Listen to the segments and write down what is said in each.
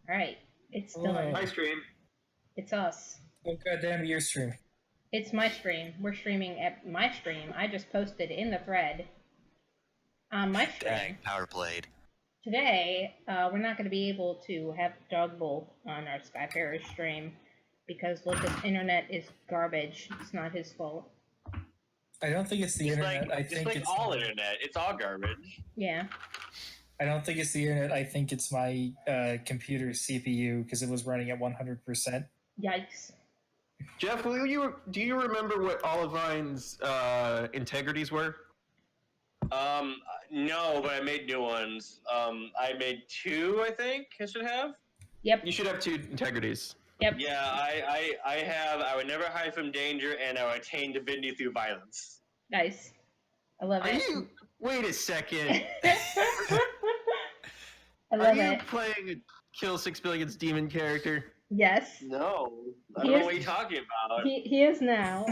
Alright. It's Dylan. My stream. It's us. Oh, goddamn your stream. It's my stream. We're streaming at my stream. I just posted in the thread on my stream. Dang, power played. Today, we're not going to be able to have Dog Bowl on our Skyfarers stream because Lucas' internet is garbage. It's not his fault. I don't think it's the internet. I think it's all internet. It's all garbage. Yeah. I don't think it's the internet. I think it's my computer CPU because it was running at 100%. Yikes. Jeff, do you remember what Olivine's integrities were? No, but I made new ones. I made 2, I think I should have. Yep. You should have 2 integrities. Yep. Yeah, I would never hide from danger, and I would attain divinity through violence. Nice. I love it. Wait a second. I love Are you it. playing a Kill 6 Billion's demon character? Yes. No. I don't know what you're talking about. He is now.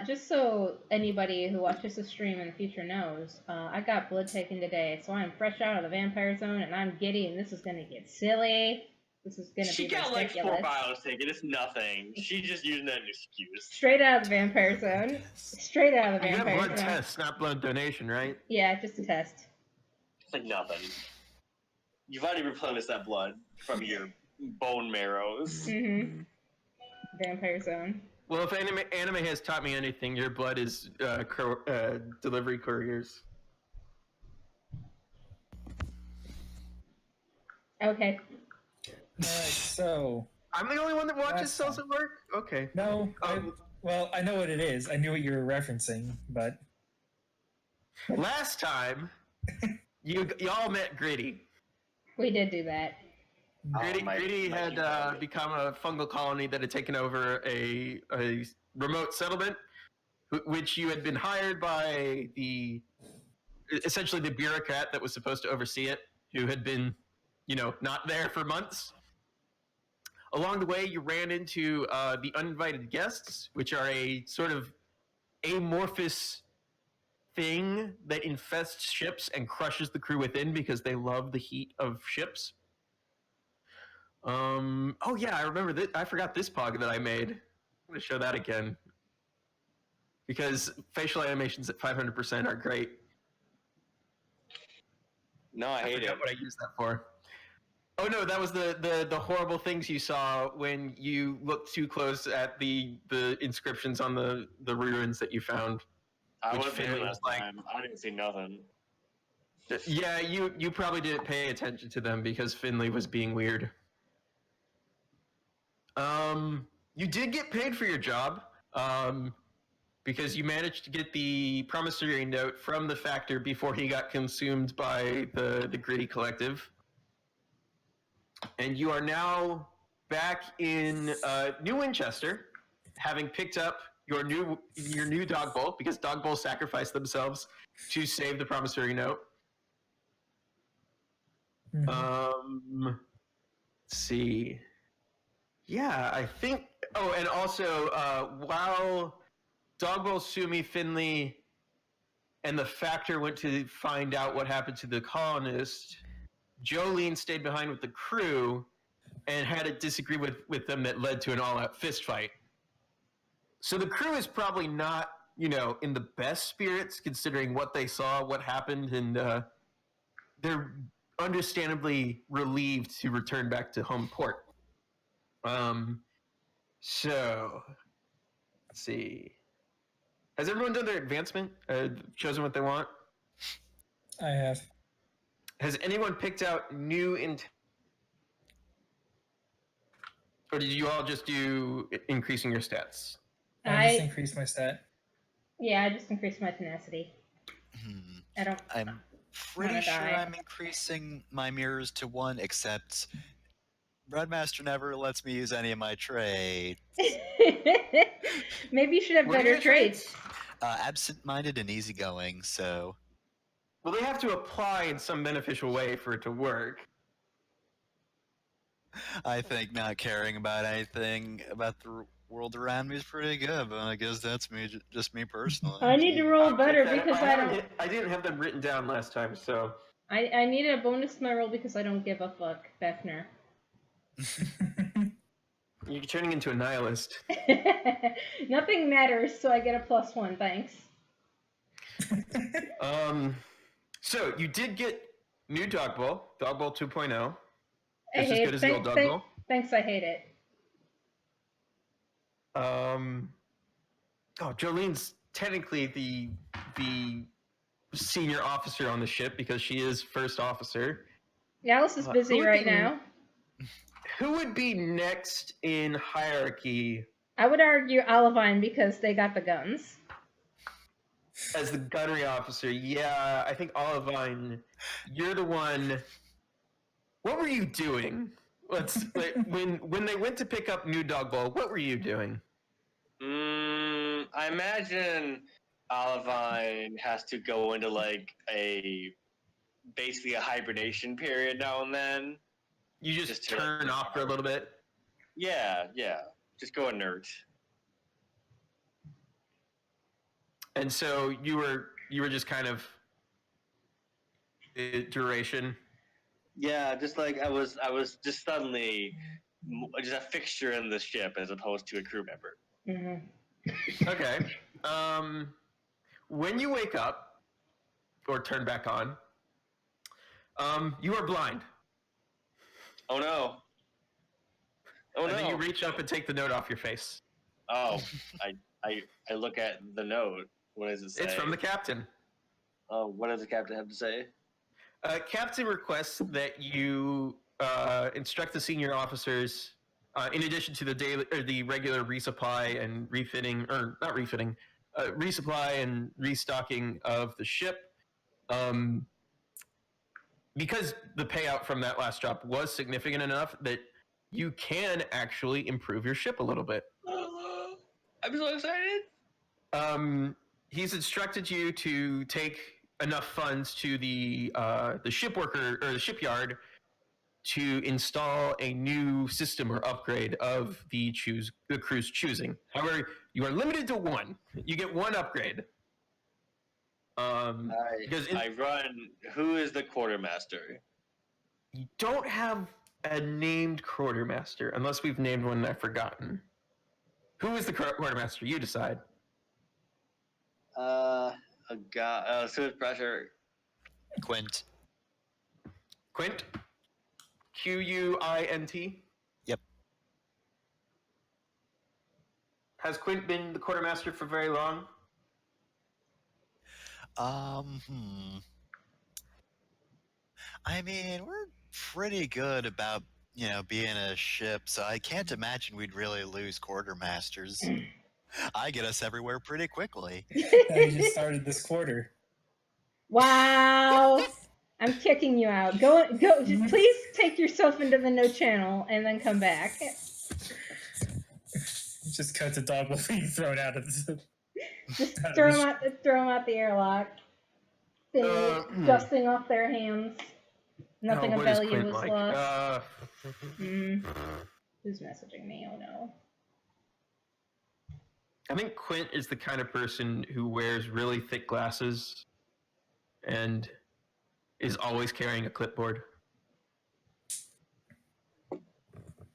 Just so anybody who watches the stream in the future knows, I got blood taken today, so I'm fresh out of the vampire zone, and I'm giddy, and this is gonna get silly. This is gonna be ridiculous. She got like 4 vials taken. It's nothing. She's just using that as an excuse. Straight out of the vampire zone. Straight out of the vampire zone. You got blood test, not blood donation, right? Yeah, just a test. It's like nothing. You've already replenished that blood from your bone marrows. Mm-hmm. Vampire zone. Well, if anime has taught me anything, your blood is delivery couriers. Okay. Alright, so... I'm the only one that watches Cells at Work? Okay. No, I know what it is. I knew what you were referencing, but... Last time, y'all met Gritty. We did do that. Gritty had become a fungal colony that had taken over a remote settlement, which you had been hired by essentially the bureaucrat that was supposed to oversee it, who had been, not there for months. Along the way, you ran into the uninvited guests, which are a sort of amorphous thing that infests ships and crushes the crew within because they love the heat of ships. Oh yeah, I remember that. I forgot this pog that I made. I'm going to show that again. Because facial animations at 500% are great. No, I hate it. What I used that for. Oh no, that was the horrible things you saw when you looked too close at the inscriptions on the ruins that you found. I was Finley was like, I didn't see nothing. Yeah, you probably didn't pay attention to them because Finley was being weird. You did get paid for your job, because you managed to get the promissory note from the Factor before he got consumed by the Gritty Collective. And you are now back in New Winchester, having picked up your new Dog Bowl, because Dog Bowl sacrificed themselves to save the promissory note. Mm-hmm. Let's see. Yeah, I think... Oh, and also, while Dog Bowl, Sumi, Finley, and the Factor went to find out what happened to the colonist, Jolene stayed behind with the crew and had a disagreement with them that led to an all-out fist fight. So the crew is probably not, in the best spirits considering what they saw, what happened, and they're understandably relieved to return back to home port. So, let's see. Has everyone done their advancement? Chosen what they want? I have. Has anyone picked out new or did you all just do increasing your stats? I just increased my stat. Yeah, I just increased my tenacity. I'm pretty sure I'm increasing my mirrors to 1, except Breadmaster never lets me use any of my traits. Maybe you should have better traits. Absent-minded and easygoing, so... Well, they have to apply in some beneficial way for it to work. I think not caring about anything about the world around me is pretty good, but I guess that's just me personally. I need to roll better because I don't... I didn't have them written down last time, so... I needed a bonus to my roll because I don't give a fuck, Befner. You're turning into a nihilist. Nothing matters, so I get a +1, thanks. So you did get new Dog Bowl 2.0. Just as good as the old Dog Bowl. Thanks, I hate it. Jolene's technically the senior officer on the ship because she is first officer. Alice is busy right now. Who would be next in hierarchy? I would argue Olivine because they got the guns. As the gunnery officer, yeah, I think Olivine, you're the one. What were you doing? When they went to pick up new Dog Bowl, what were you doing? I imagine Olivine has to go into basically a hibernation period now and then. You just turn off for a little bit? Yeah. Just go inert. And so you were just kind of duration. Yeah, just like I was just suddenly just a fixture in the ship as opposed to a crew member. Mm-hmm. Okay. When you wake up or turn back on, you are blind. Oh no. And then you reach up and take the note off your face. Oh, I look at the note. What does it say? It's from the captain. Oh, what does the captain have to say? Captain requests that you instruct the senior officers, in addition to the regular resupply and resupply and restocking of the ship. Because the payout from that last drop was significant enough that you can actually improve your ship a little bit. I'm so excited. He's instructed you to take enough funds to the shipworker or the shipyard to install a new system or upgrade of the crew's choosing. However, you are limited to one. You get one upgrade. I run. Who is the quartermaster? You don't have a named quartermaster unless we've named one and I've forgotten. Who is the quartermaster? You decide. A guy. Smooth pressure. Quint. Quint? Quint? Yep. Has Quint been the quartermaster for very long? I mean, we're pretty good about, being a ship, so I can't imagine we'd really lose quartermasters. I get us everywhere pretty quickly. You just started this quarter. Wow. I'm kicking you out. Go. Just please take yourself into the no channel and then come back. Just cut to Dog Bowl being thrown out of the... Just throw them out the airlock. Dusting off their hands. Nothing of value was lost. Who's messaging me? Oh no. I think Quint is the kind of person who wears really thick glasses and is always carrying a clipboard.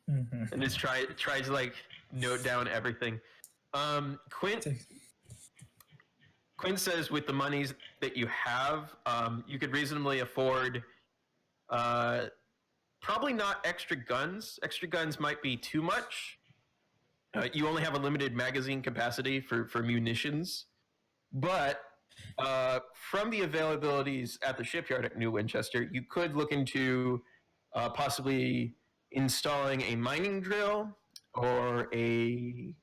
Mm-hmm. And just tries to note down everything. Quint says with the monies that you have, you could reasonably afford probably not extra guns. Extra guns might be too much. You only have a limited magazine capacity for munitions. But from the availabilities at the shipyard at New Winchester, you could look into possibly installing a mining drill or a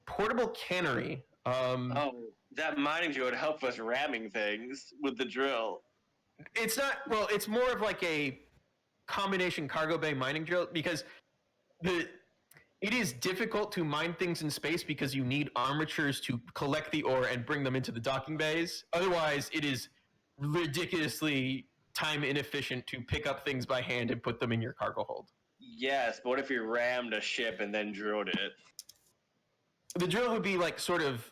portable cannery. That mining drill would help us ramming things with the drill. It's not, well, it's more of like a combination cargo bay mining drill because it is difficult to mine things in space because you need armatures to collect the ore and bring them into the docking bays. Otherwise, it is ridiculously time inefficient to pick up things by hand and put them in your cargo hold. Yes, but what if you rammed a ship and then drilled it? The drill would be sort of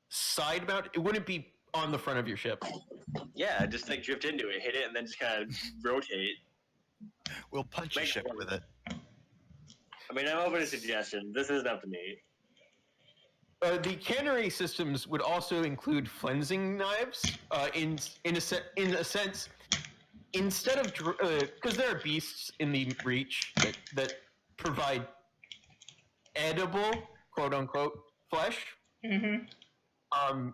side mount. It wouldn't be on the front of your ship. Yeah, just like drift into it, hit it, and then just kind of rotate. We'll punch a Make it ship work. with it. I mean, I'm open to suggestion. This isn't up to me. The cannery systems would also include flensing knives. In a sense, instead of because there are beasts in the Reach that provide edible, quote unquote, flesh,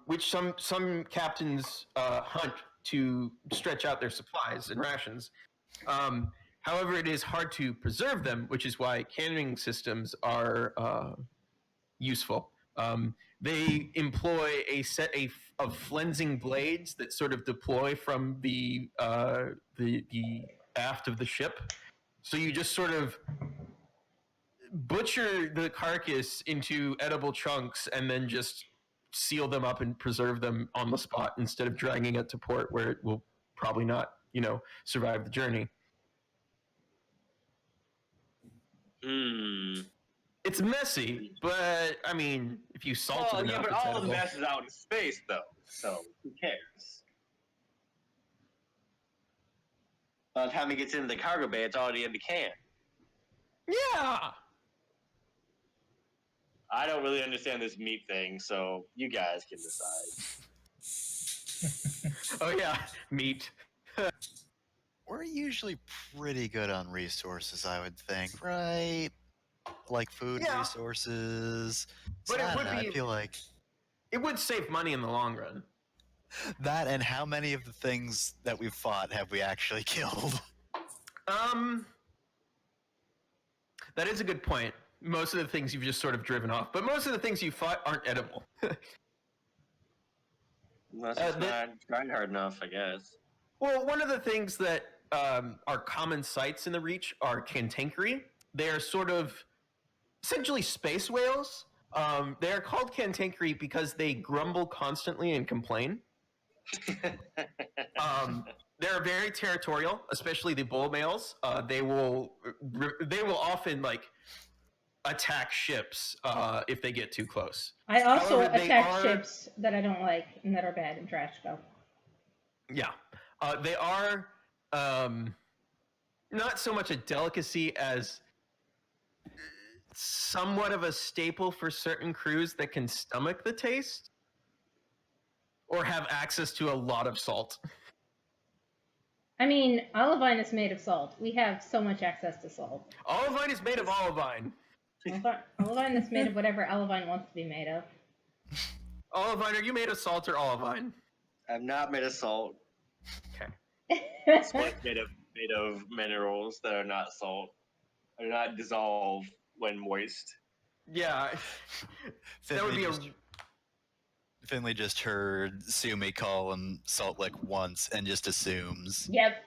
which some captains hunt to stretch out their supplies and rations. However, it is hard to preserve them, which is why canning systems are useful. They employ a set of flensing blades that sort of deploy from the aft of the ship. So you just sort of butcher the carcass into edible chunks and then just seal them up and preserve them on the spot instead of dragging it to port where it will probably not, survive the journey. It's messy, but I mean, if you salt it enough, but it's all edible. the mess is out in space, though. So who cares? By the time it gets into the cargo bay, it's already in the can. Yeah. I don't really understand this meat thing, so you guys can decide. Oh yeah, meat. We're usually pretty good on resources, I would think, right? Like food resources. But So it I would don't know, be. I feel like It would save money in the long run. that, and how many of the things that we've fought have we actually killed? That is a good point. Most of the things you've just sort of driven off, but most of the things you fought aren't edible. That's just not trying hard enough, I guess. Well, one of the things that are common sights in the Reach are cantankerous. They are sort of essentially space whales. They are called cantankerous because they grumble constantly and complain. They're very territorial, especially the bull males. They will often attack ships if they get too close. I also attack ships that I don't like and that are bad and trash go. Yeah, they are not so much a delicacy as somewhat of a staple for certain crews that can stomach the taste or have access to a lot of salt. I mean, olivine is made of salt. We have so much access to salt. Olivine is made of olivine. Olivine is made of whatever olivine wants to be made of. Olivine, are you made of salt or olivine? I'm not made of salt. Okay. It's made of minerals that are not salt. Are not dissolve when moist. Yeah. That would be Finley just heard Sumi call him Salt Lick once and just assumes. Yep.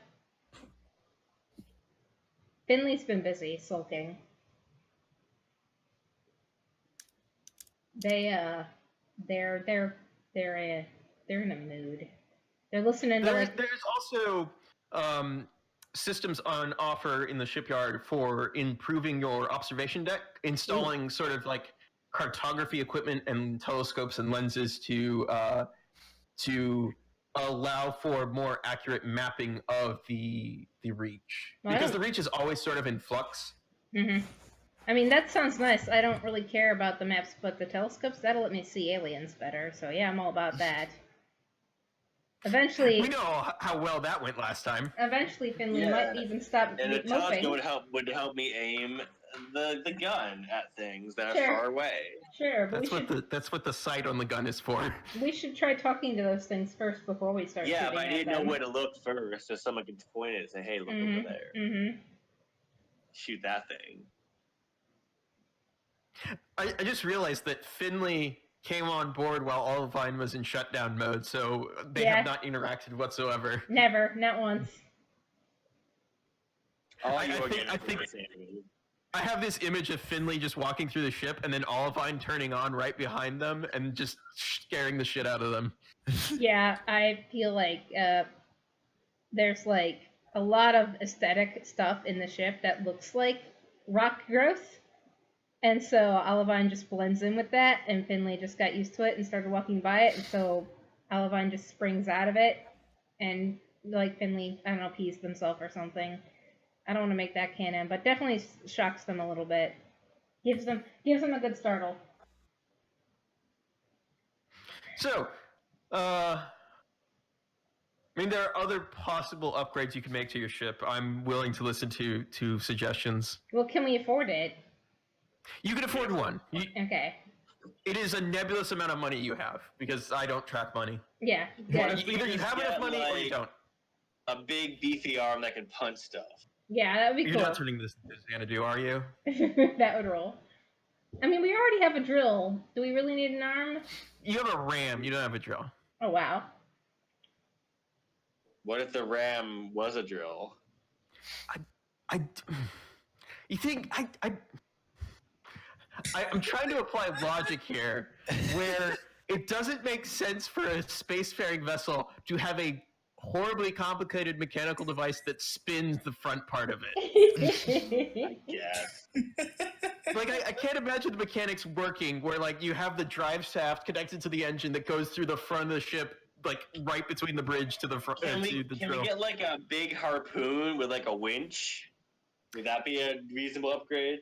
Finley's been busy sulking. They're in a mood. They're listening to There's also systems on offer in the shipyard for improving your observation deck, installing sort of cartography equipment and telescopes and lenses to allow for more accurate mapping of the Reach. Because the Reach is always sort of in flux. Mm-hmm. I mean, that sounds nice. I don't really care about the maps, but the telescopes, that'll let me see aliens better. So yeah, I'm all about that. Eventually... We know how well that went last time. Eventually, Finley might even stop and the moping. telescope would help me aim the gun at things that are far away. Sure, but that's what the sight on the gun is for. We should try talking to those things first before we start shooting at them. Yeah, but I need to know where to look first, so someone can point it and say, "Hey, look over there." Mm-hmm. Shoot that thing. I just realized that Finley came on board while Olivine was in shutdown mode, so they have not interacted whatsoever. Never, not once. I have this image of Finley just walking through the ship and then Olivine turning on right behind them and just scaring the shit out of them. Yeah, I feel like there's a lot of aesthetic stuff in the ship that looks like rock growth. And so Olivine just blends in with that, and Finley just got used to it and started walking by it, and so Olivine just springs out of it, and like Finley, I don't know, pees themselves or something. I don't want to make that canon, but definitely shocks them a little bit. Gives them a good startle. So, I mean, there are other possible upgrades you can make to your ship. I'm willing to listen to suggestions. Well, can we afford it? You can afford one. Okay. It is a nebulous amount of money you have, because I don't track money. Yeah. What if we Either you just have enough get, money or you don't. A big beefy arm that can punch stuff. Yeah, that would be You're cool. not turning this into Xanadu, are you? That would roll. I mean, we already have a drill. Do we really need an arm? You have a ram. You don't have a drill. Oh, wow. What if the ram was a drill? You think I'm trying to apply logic here, where it doesn't make sense for a spacefaring vessel to have a horribly complicated mechanical device that spins the front part of it. Yes. Like, I can't imagine the mechanics working where, like, you have the drive shaft connected to the engine that goes through the front of the ship, like, right between the bridge to the front. Can we drill. get like a big harpoon with like a winch? Would that be a reasonable upgrade?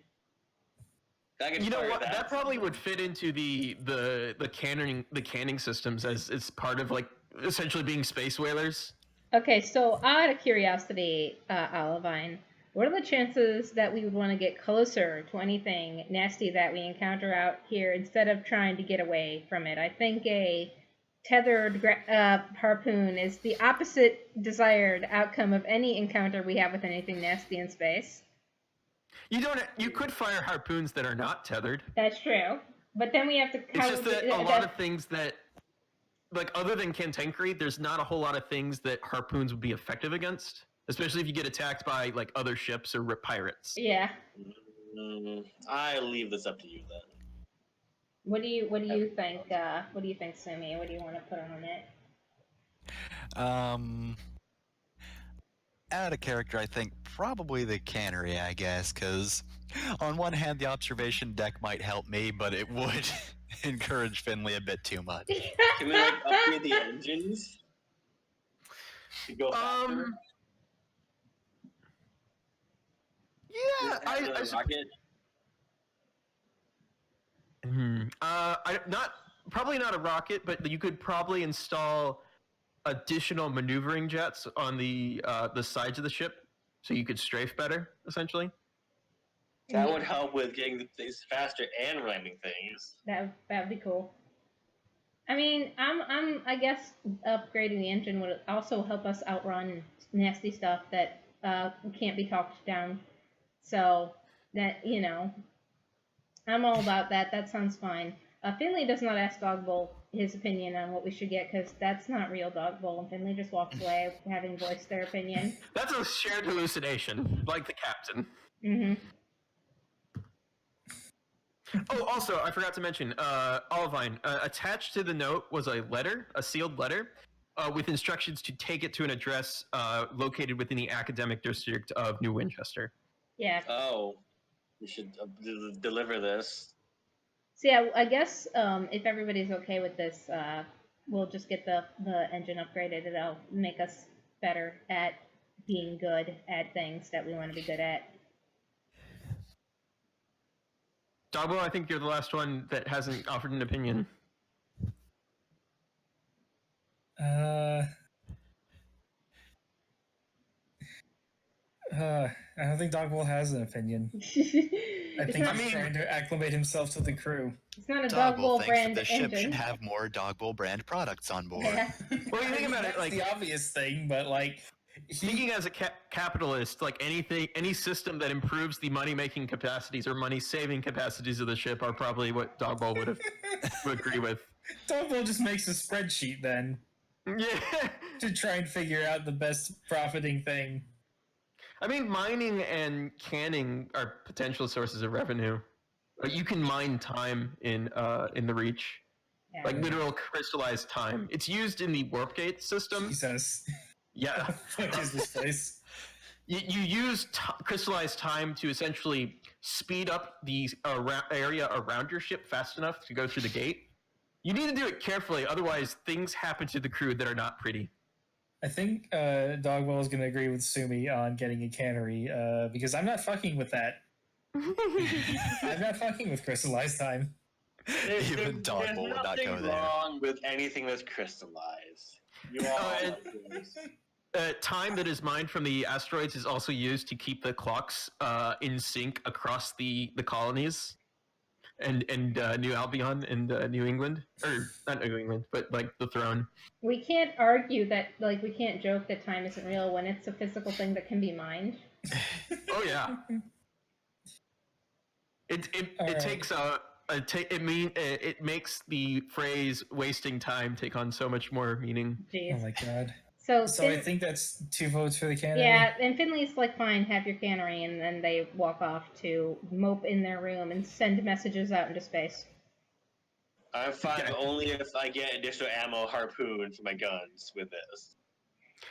You know what? That probably would fit into the canning systems as it's part of, like, essentially being space whalers. Okay, so out of curiosity, Olivine, what are the chances that we would want to get closer to anything nasty that we encounter out here instead of trying to get away from it? I think a tethered harpoon is the opposite desired outcome of any encounter we have with anything nasty in space. You could fire harpoons that are not tethered. That's true. But then we have to... It's just that a lot of things that... Like, other than cantankerite, there's not a whole lot of things that harpoons would be effective against. Especially if you get attacked by, like, other ships or pirates. Yeah. I leave this up to you, then. What do you think? What do you think, Sumi? What do you want to put on it? Out of character, I think probably the cannery, I guess, because on one hand, the observation deck might help me, but it would encourage Finley a bit too much. Can we, like, upgrade the engines to go faster? Yeah, probably not a rocket, but you could probably install additional maneuvering jets on the sides of the ship, so you could strafe better, essentially. That would help with getting things faster and landing things. That'd be cool. I mean, I guess upgrading the engine would also help us outrun nasty stuff that can't be talked down. So that, you know, I'm all about that. That sounds fine. Finley does not ask Dogbowl his opinion on what we should get, because that's not real Dogbowl, and Finley just walks away having voiced their opinion. That's a shared hallucination, like the captain. Mm-hmm. Oh, also, I forgot to mention, Olivine, attached to the note was a letter, a sealed letter, with instructions to take it to an address located within the academic district of New Winchester. Yeah. Oh, we should deliver this. So yeah, I guess if everybody's okay with this, we'll just get the engine upgraded. It'll make us better at being good at things that we want to be good at. Dogbo, I think you're the last one that hasn't offered an opinion. I don't think Dogbowl has an opinion. I think he's trying to acclimate himself to the crew. It's not a Dogbowl brand the engine. ship should have more Dogbowl brand products on board. Yeah. Well, you think about it, like, the obvious thing, but like speaking as a capitalist, like any system that improves the money-making capacities or money-saving capacities of the ship are probably what Dogbowl would agree with. Dogbowl just makes a spreadsheet then. Yeah. To try and figure out the best profiting thing. I mean, mining and canning are potential sources of revenue. You can mine time in the Reach, like literal crystallized time. It's used in the warp gate system. Jesus. Yeah. What is this place? You use crystallized time to essentially speed up the area around your ship fast enough to go through the gate. You need to do it carefully, otherwise things happen to the crew that are not pretty. I think Dogwell is going to agree with Sumi on getting a cannery because I'm not fucking with that. I'm not fucking with crystallized time. Even Dogwell would not go nothing there. wrong with anything that's crystallized. You all Time that is mined from the asteroids is also used to keep the clocks in sync across the colonies and New Albion and New England, or not New England, but like the throne. We can't argue that, like, we can't joke that time isn't real when it's a physical thing that can be mined. Oh yeah. It right. takes it makes the phrase "wasting time" take on so much more meaning. Jeez. Oh my god. So I think that's 2 votes for the cannery. yeah, and Finley's like, fine, have your cannery, and then they walk off to mope in their room and send messages out into space. I'm fine only if I get additional ammo harpoon for my guns with this.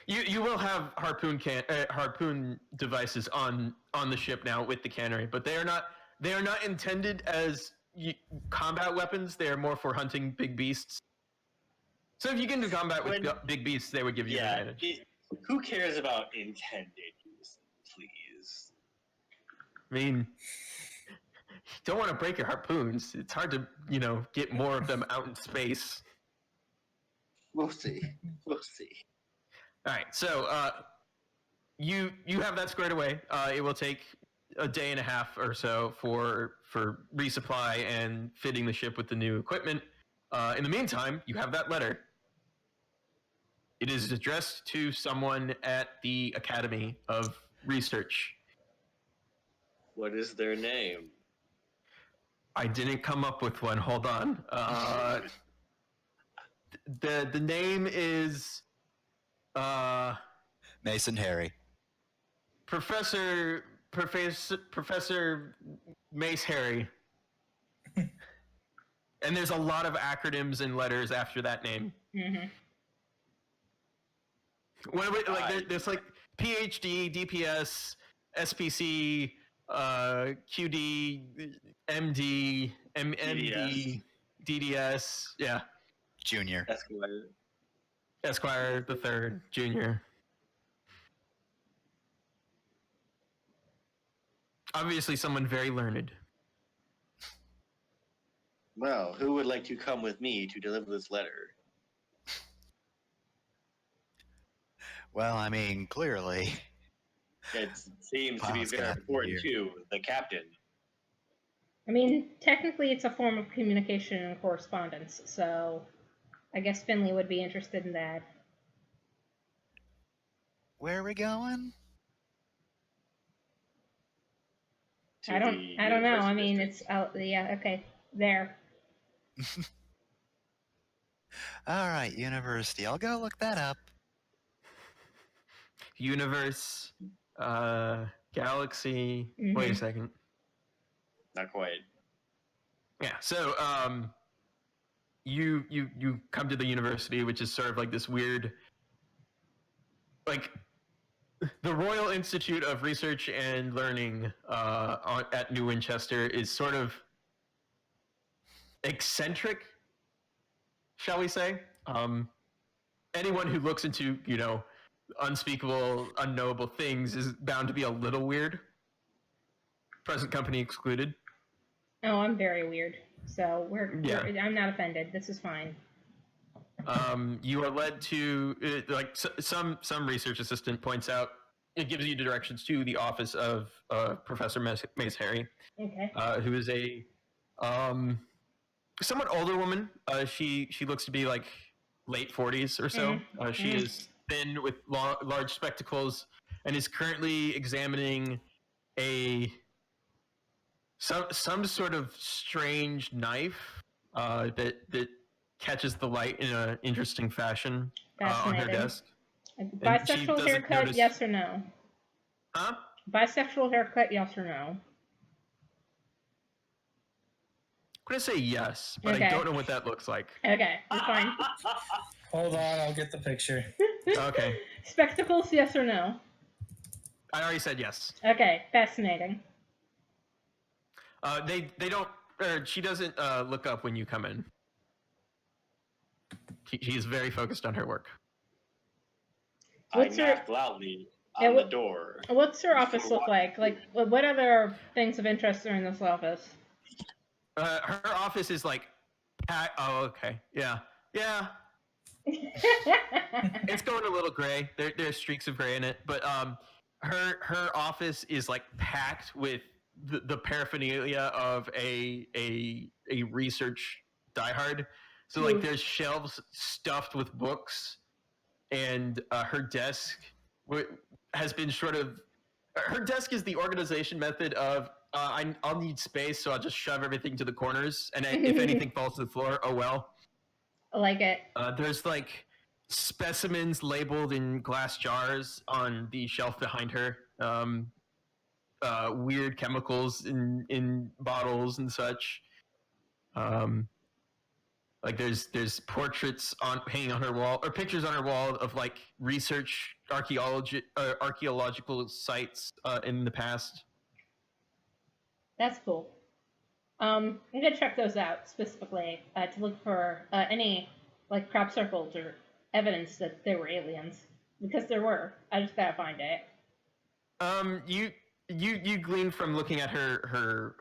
You will have harpoon devices on the ship now with the cannery, but they are not intended as combat weapons. They are more for hunting big beasts. So if you get into combat with big beasts, they would give you an advantage. Who cares about intended use, please? I mean, you don't want to break your harpoons. It's hard to, get more of them out in space. We'll see. We'll see. All right, so you have that squared away. It will take a day and a half or so for resupply and fitting the ship with the new equipment. In the meantime, you have that letter. It is addressed to someone at the Academy of Research. What is their name? I didn't come up with one. Hold on. The name is Mason Harry. Professor Mace Harry. And there's a lot of acronyms and letters after that name. Mm-hmm. There's like PhD, DPS, SPC, QD, MD, MD, DDS, yeah. Junior. Esquire the third, junior. Obviously someone very learned. Well, who would like to come with me to deliver this letter? Well, I mean, clearly. It seems to be Pa's very captain important here. to the captain. I mean, technically it's a form of communication and correspondence, so I guess Finley would be interested in that. Where are we going? I don't know. I mean, it's out. Yeah, okay, there. All right, university. I'll go look that up. Universe, galaxy. Mm-hmm. Wait a second. Not quite. Yeah. So, you come to the university, which is sort of like this weird, like, the Royal Institute of Research and Learning at New Winchester is sort of eccentric, shall we say? Anyone who looks into, unspeakable, unknowable things is bound to be a little weird. Present company excluded. Oh, I'm very weird. So I'm not offended. This is fine. You are led to some research assistant points out. It gives you directions to the office of Professor Mace Harry, Okay. who is a somewhat older woman. She looks to be like late 40s or so. She is thin with large spectacles and is currently examining some sort of strange knife that catches the light in an interesting fashion on her desk. Bisexual haircut, yes or no? Huh? Bisexual haircut, yes or no? I'm going to say yes, but Okay. I don't know what that looks like. Okay, we're fine. Hold on, I'll get the picture. Okay. Spectacles, yes or no? I already said yes. Okay, fascinating. They don't, or she doesn't look up when you come in. She's very focused on her work. What's I her- knocked loudly Yeah, on the door. What's her office Before look like? Like, what other things of interest are in this office? Her office is like, oh, okay, yeah. It's going a little gray. There's streaks of gray in it, but her office is like packed with the paraphernalia of a research diehard. So like there's shelves stuffed with books, and her desk has been sort of. Her desk is the organization method of I'll need space, so I'll just shove everything to the corners, and if anything falls to the floor, oh well. I like it. There's like specimens labeled in glass jars on the shelf behind her. Weird chemicals in bottles and such. Like there's portraits hanging on her wall, or pictures on her wall of like research archaeological sites in the past. That's cool. I'm gonna check those out specifically to look for any like crop circles or evidence that there were aliens, because there were. I just gotta find it. You glean from looking at her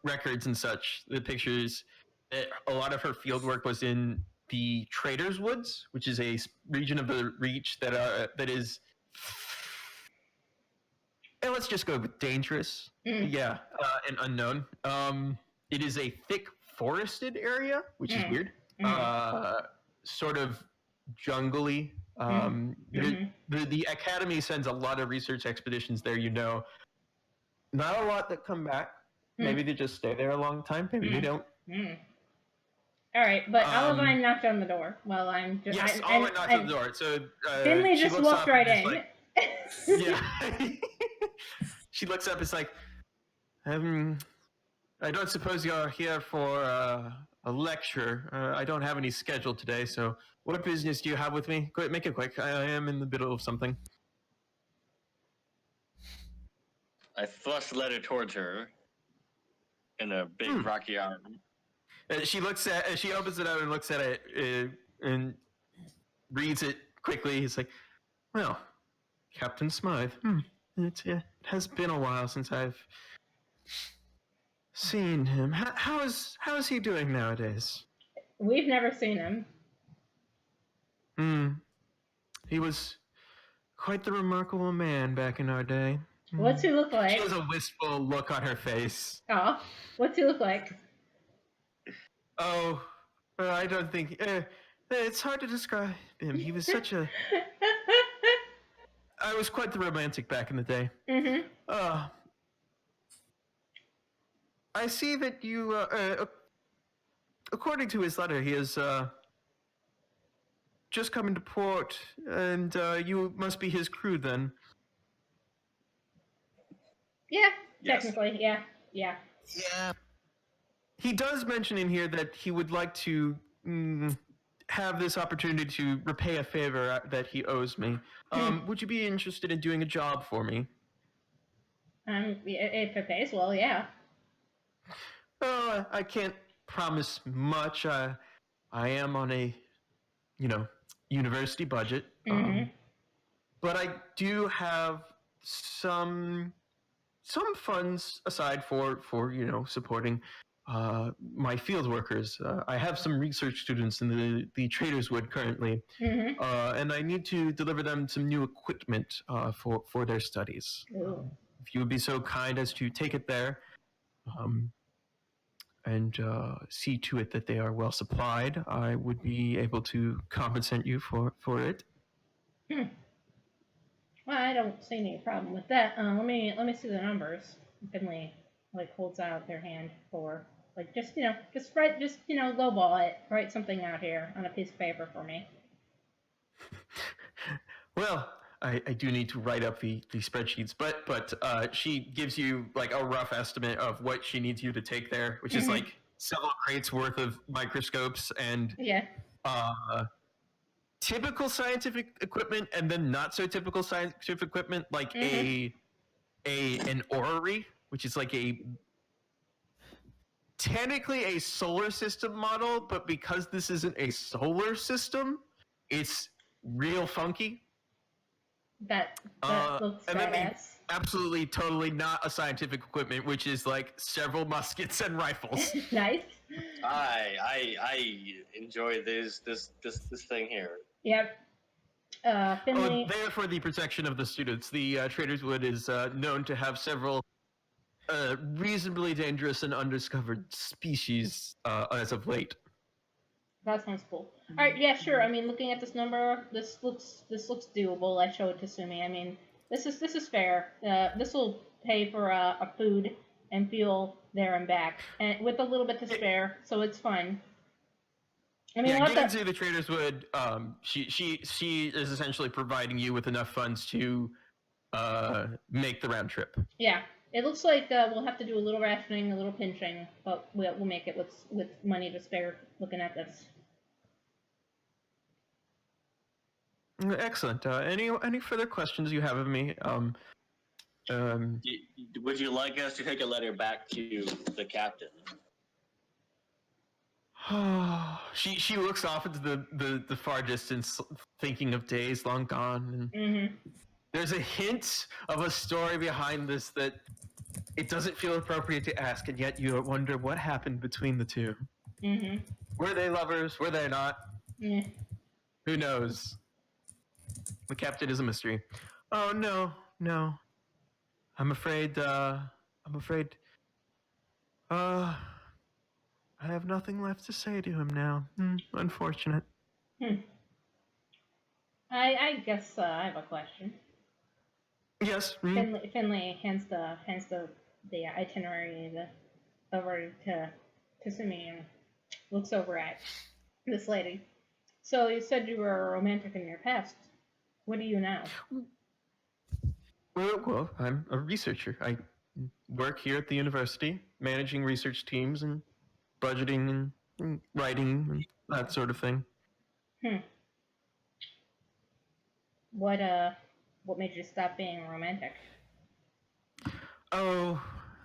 records and such, the pictures, that a lot of her field work was in the Traders Woods, which is a region of the Reach that is, and let's just go with dangerous. Yeah, and unknown. It is a thick forested area, which is weird. Sort of jungly. The academy sends a lot of research expeditions there. Not a lot that come back. Maybe they just stay there a long time. Maybe they don't. All right, but Olivine knocked on the door while I'm just. Yes, Olivine knocked on the door. So Finley she just looks walked up right and in. like, yeah. She looks up. It's like, I don't suppose you're here for a lecture. I don't have any scheduled today. So, what business do you have with me? Go ahead, make it quick. I am in the middle of something. I thrust the letter towards her in a big rocky arm. She opens it out and looks at it and reads it quickly. He's like, well, Captain Smythe. It has been a while since I've seen him. How is he doing nowadays? We've never seen him. He was quite the remarkable man back in our day. What's he look like? She has a wistful look on her face. Oh, what's he look like? Oh, I don't think... it's hard to describe him. He was such a... I was quite the romantic back in the day. I see that you... according to his letter, he is just coming to port, and you must be his crew then. Yeah, Yes. technically, yeah. Yeah. He does mention in here that he would like to have this opportunity to repay a favor that he owes me. Would you be interested in doing a job for me? If it pays well, yeah. Oh, I can't promise much. I am on a, university budget. But I do have some funds aside for supporting my field workers. I have some research students in the Traders Wood currently, and I need to deliver them some new equipment for their studies. If you would be so kind as to take it there, and see to it that they are well supplied, I would be able to compensate you for it. Well, I don't see any problem with that. Let me see the numbers. Finley holds out their hand for just lowball it. Write something out here on a piece of paper for me. Well, I do need to write up the spreadsheets, but she gives you a rough estimate of what she needs you to take there, which is several crates worth of microscopes and typical scientific equipment, and then not so typical scientific equipment, like an orrery, which is like a technically a solar system model, but because this isn't a solar system, it's real funky. That looks and then badass. Absolutely, totally not a scientific equipment, which is like several muskets and rifles. Nice. I enjoy this thing here. Yep. Finley. There for the protection of the students. The Trader's Wood is known to have several reasonably dangerous and undiscovered species as of late. That sounds cool. All right, yeah, sure. I mean, looking at this number, this looks doable. I showed it to Sumi. I mean, this is fair. This will pay for a food and fuel there and back, and with a little bit to spare, so it's fine. I mean, getting to the Trader's Wood, she is essentially providing you with enough funds to make the round trip. Yeah, it looks like we'll have to do a little rationing, a little pinching, but we'll make it with money to spare. Looking at this. Excellent. Any further questions you have of me? Would you like us to take a letter back to the captain? She looks off into the far distance, thinking of days long gone. And there's a hint of a story behind this that it doesn't feel appropriate to ask, and yet you wonder what happened between the two. Were they lovers? Were they not? Yeah. Who knows? The captain is a mystery. Oh no. I'm afraid. I have nothing left to say to him now. Unfortunate. I guess I have a question. Yes. Finley hands the itinerary over to Sumi and looks over at this lady. So you said you were a romantic in your past. What are you now? Well, I'm a researcher. I work here at the university, managing research teams and budgeting and writing and that sort of thing. What made you stop being romantic? Oh,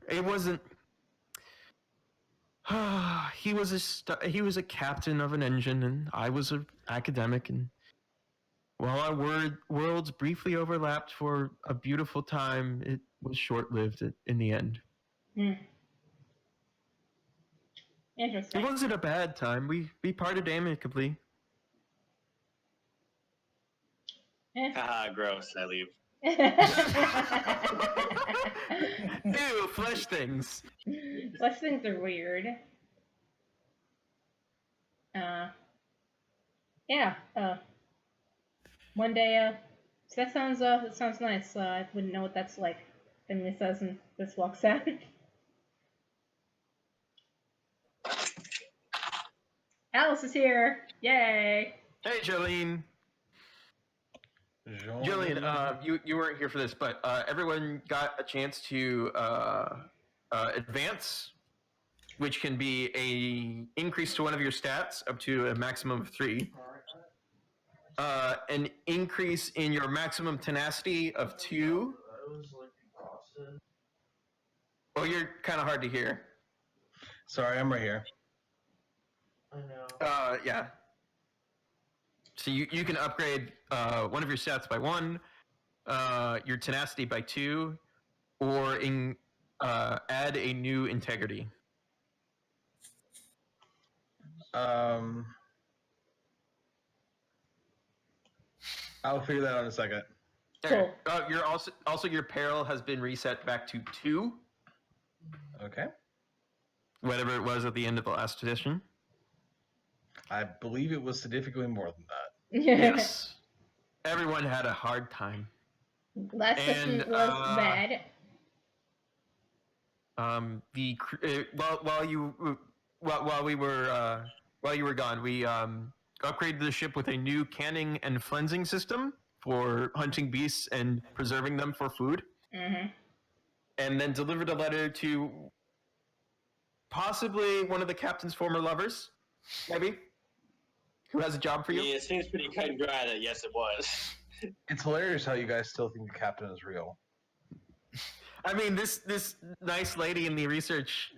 it wasn't. He was a captain of an engine, and I was an academic, and while our worlds briefly overlapped for a beautiful time, it was short-lived in the end. Interesting. It wasn't a bad time. We parted amicably. Haha, gross. I leave. Ew, flesh things. Flesh things are weird. Yeah. One day. That sounds nice. I wouldn't know what that's like. Finley says and just walks out. Alice is here! Yay! Hey, Jolene. Jillian, you weren't here for this, but everyone got a chance to advance, which can be a increase to one of your stats up to a maximum of 3. An increase in your maximum tenacity of 2. Oh, you're kind of hard to hear. Sorry, I'm right here. I know. Yeah. So you can upgrade one of your stats by 1, your tenacity by 2, or add a new integrity. I'll figure that out in a second. Cool. You're also your peril has been reset back to 2. Okay. Whatever it was at the end of the last edition. I believe it was significantly more than that. Yes. Everyone had a hard time. Last session was bad. While you were gone, we upgraded the ship with a new canning and cleansing system for hunting beasts and preserving them for food. And then delivered a letter to possibly one of the captain's former lovers, maybe, who has a job for you. Yeah, it seems pretty cut and dry that yes, it was. It's hilarious how you guys still think the captain is real. I mean, this nice lady in the research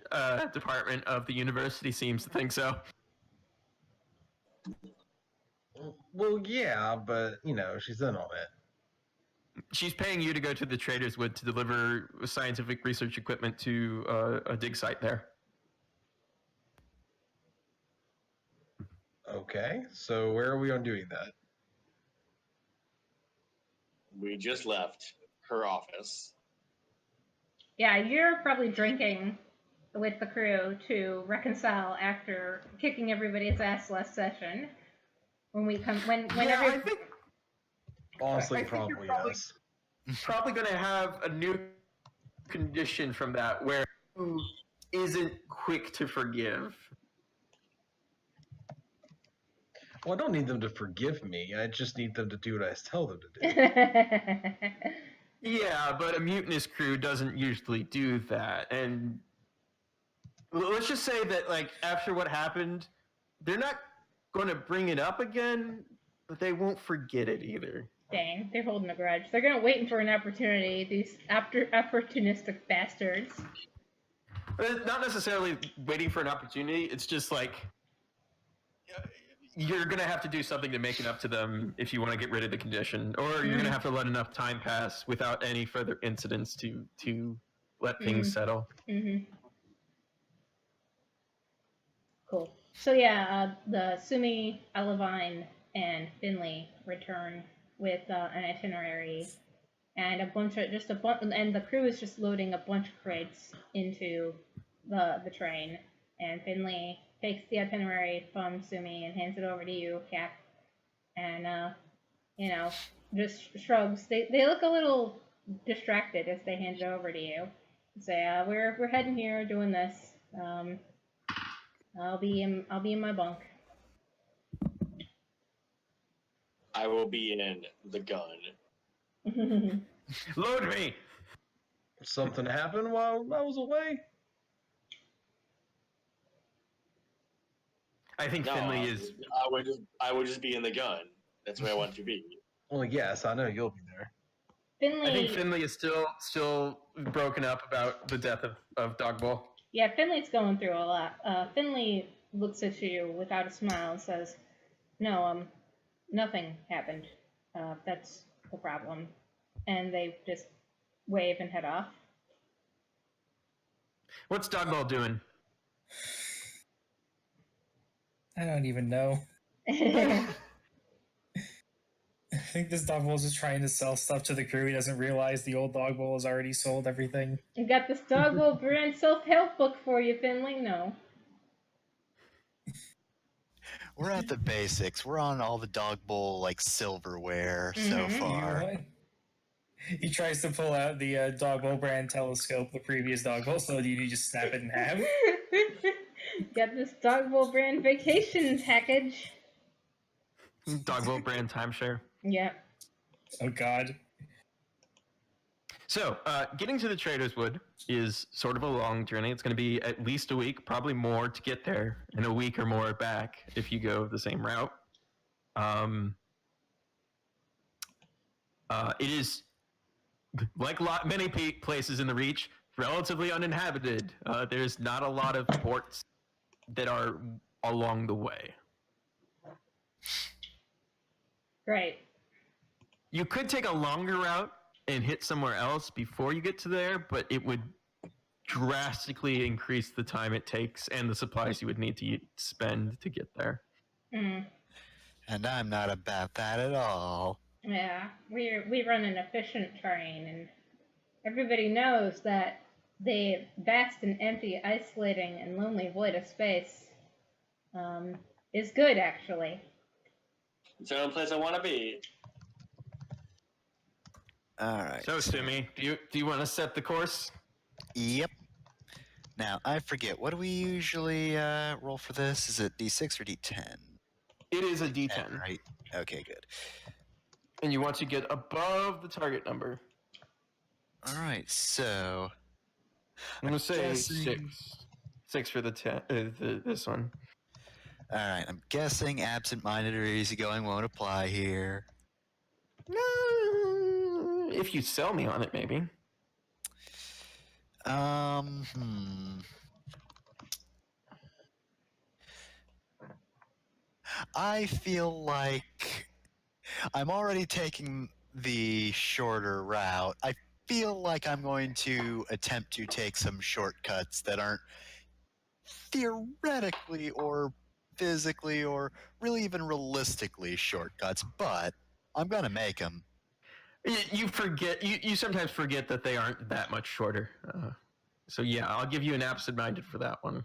department of the university seems to think so. Well, yeah, but she's in on it. She's paying you to go to the Traders Wood to deliver scientific research equipment to a dig site there. Okay, so where are we on doing that? We just left her office. Yeah, you're probably drinking with the crew to reconcile after kicking everybody's ass last session. I think Honestly, I think you're probably probably- yes. probably going to have a new condition from that where who isn't quick to forgive. Well, I don't need them to forgive me. I just need them to do what I tell them to do. Yeah, but a mutinous crew doesn't usually do that. And let's just say that, like, after what happened, they're not going to bring it up again, but they won't forget it either. Dang, they're holding a grudge. They're gonna wait for an opportunity. These opportunistic bastards. Not necessarily waiting for an opportunity. It's just like you're going to have to do something to make it up to them if you want to get rid of the condition, or you're going to have to let enough time pass without any further incidents to let things settle. Mm-hmm. Cool. So yeah, the Sumi, Olivine, and Finley return with an itinerary and and the crew is just loading a bunch of crates into the train. And Finley takes the itinerary from Sumi and hands it over to you, Cap, and just shrugs. They look a little distracted as they hand it over to you. Say, we're heading here, doing this. I'll be in my bunk. I will be in the gun. Load me! Something happened while I was away? I think No, Finley is... I would just be in the gun. That's where I want to be. Well, yes, I know you'll be there. Finley. I think Finley is still broken up about the death of Dog Bull. Yeah, Finley's going through a lot. Finley looks at you without a smile and says, "No, nothing happened. That's the problem." And they just wave and head off. What's Dog Bull doing? I don't even know. I think this dog bowl is just trying to sell stuff to the crew. He doesn't realize the old dog bowl has already sold everything. You got this Dogwell brand self-help book for you, Finley? No. We're at the basics. We're on all the dog bowl like silverware so far. He tries to pull out the dog bowl brand telescope, the previous dog bowl, so you just snap it in half. Got this Dogwell brand vacation package. Dog Bull brand timeshare. Yep. Oh God. So, getting to the Traders Wood is sort of a long journey. It's going to be at least a week, probably more to get there, and a week or more back if you go the same route. It is, like many places in the Reach, relatively uninhabited. There's not a lot of ports that are along the way. Great. You could take a longer route and hit somewhere else before you get to there, but it would drastically increase the time it takes and the supplies you would need to spend to get there. Mm. And I'm not about that at all. Yeah, we run an efficient train, and everybody knows that the vast and empty, isolating, and lonely void of space is good, actually. It's the only place I want to be. All right. So, Simi, do you want to set the course? Yep. Now, I forget. What do we usually roll for this? Is it D6 or D10? It is a D10, Right. Okay, good. and you want to get above the target number. All right, so I'm gonna say guessing- 6 for this one. all right, I'm guessing absent-minded or easygoing won't apply here. No, if you sell me on it, maybe. Hmm. I feel like I'm already taking the shorter route. I feel like I'm going to attempt to take some shortcuts that aren't theoretically or physically or really even realistically shortcuts, but I'm going to make them. You forget. You sometimes forget that they aren't that much shorter. So yeah, I'll give you an absent-minded for that one.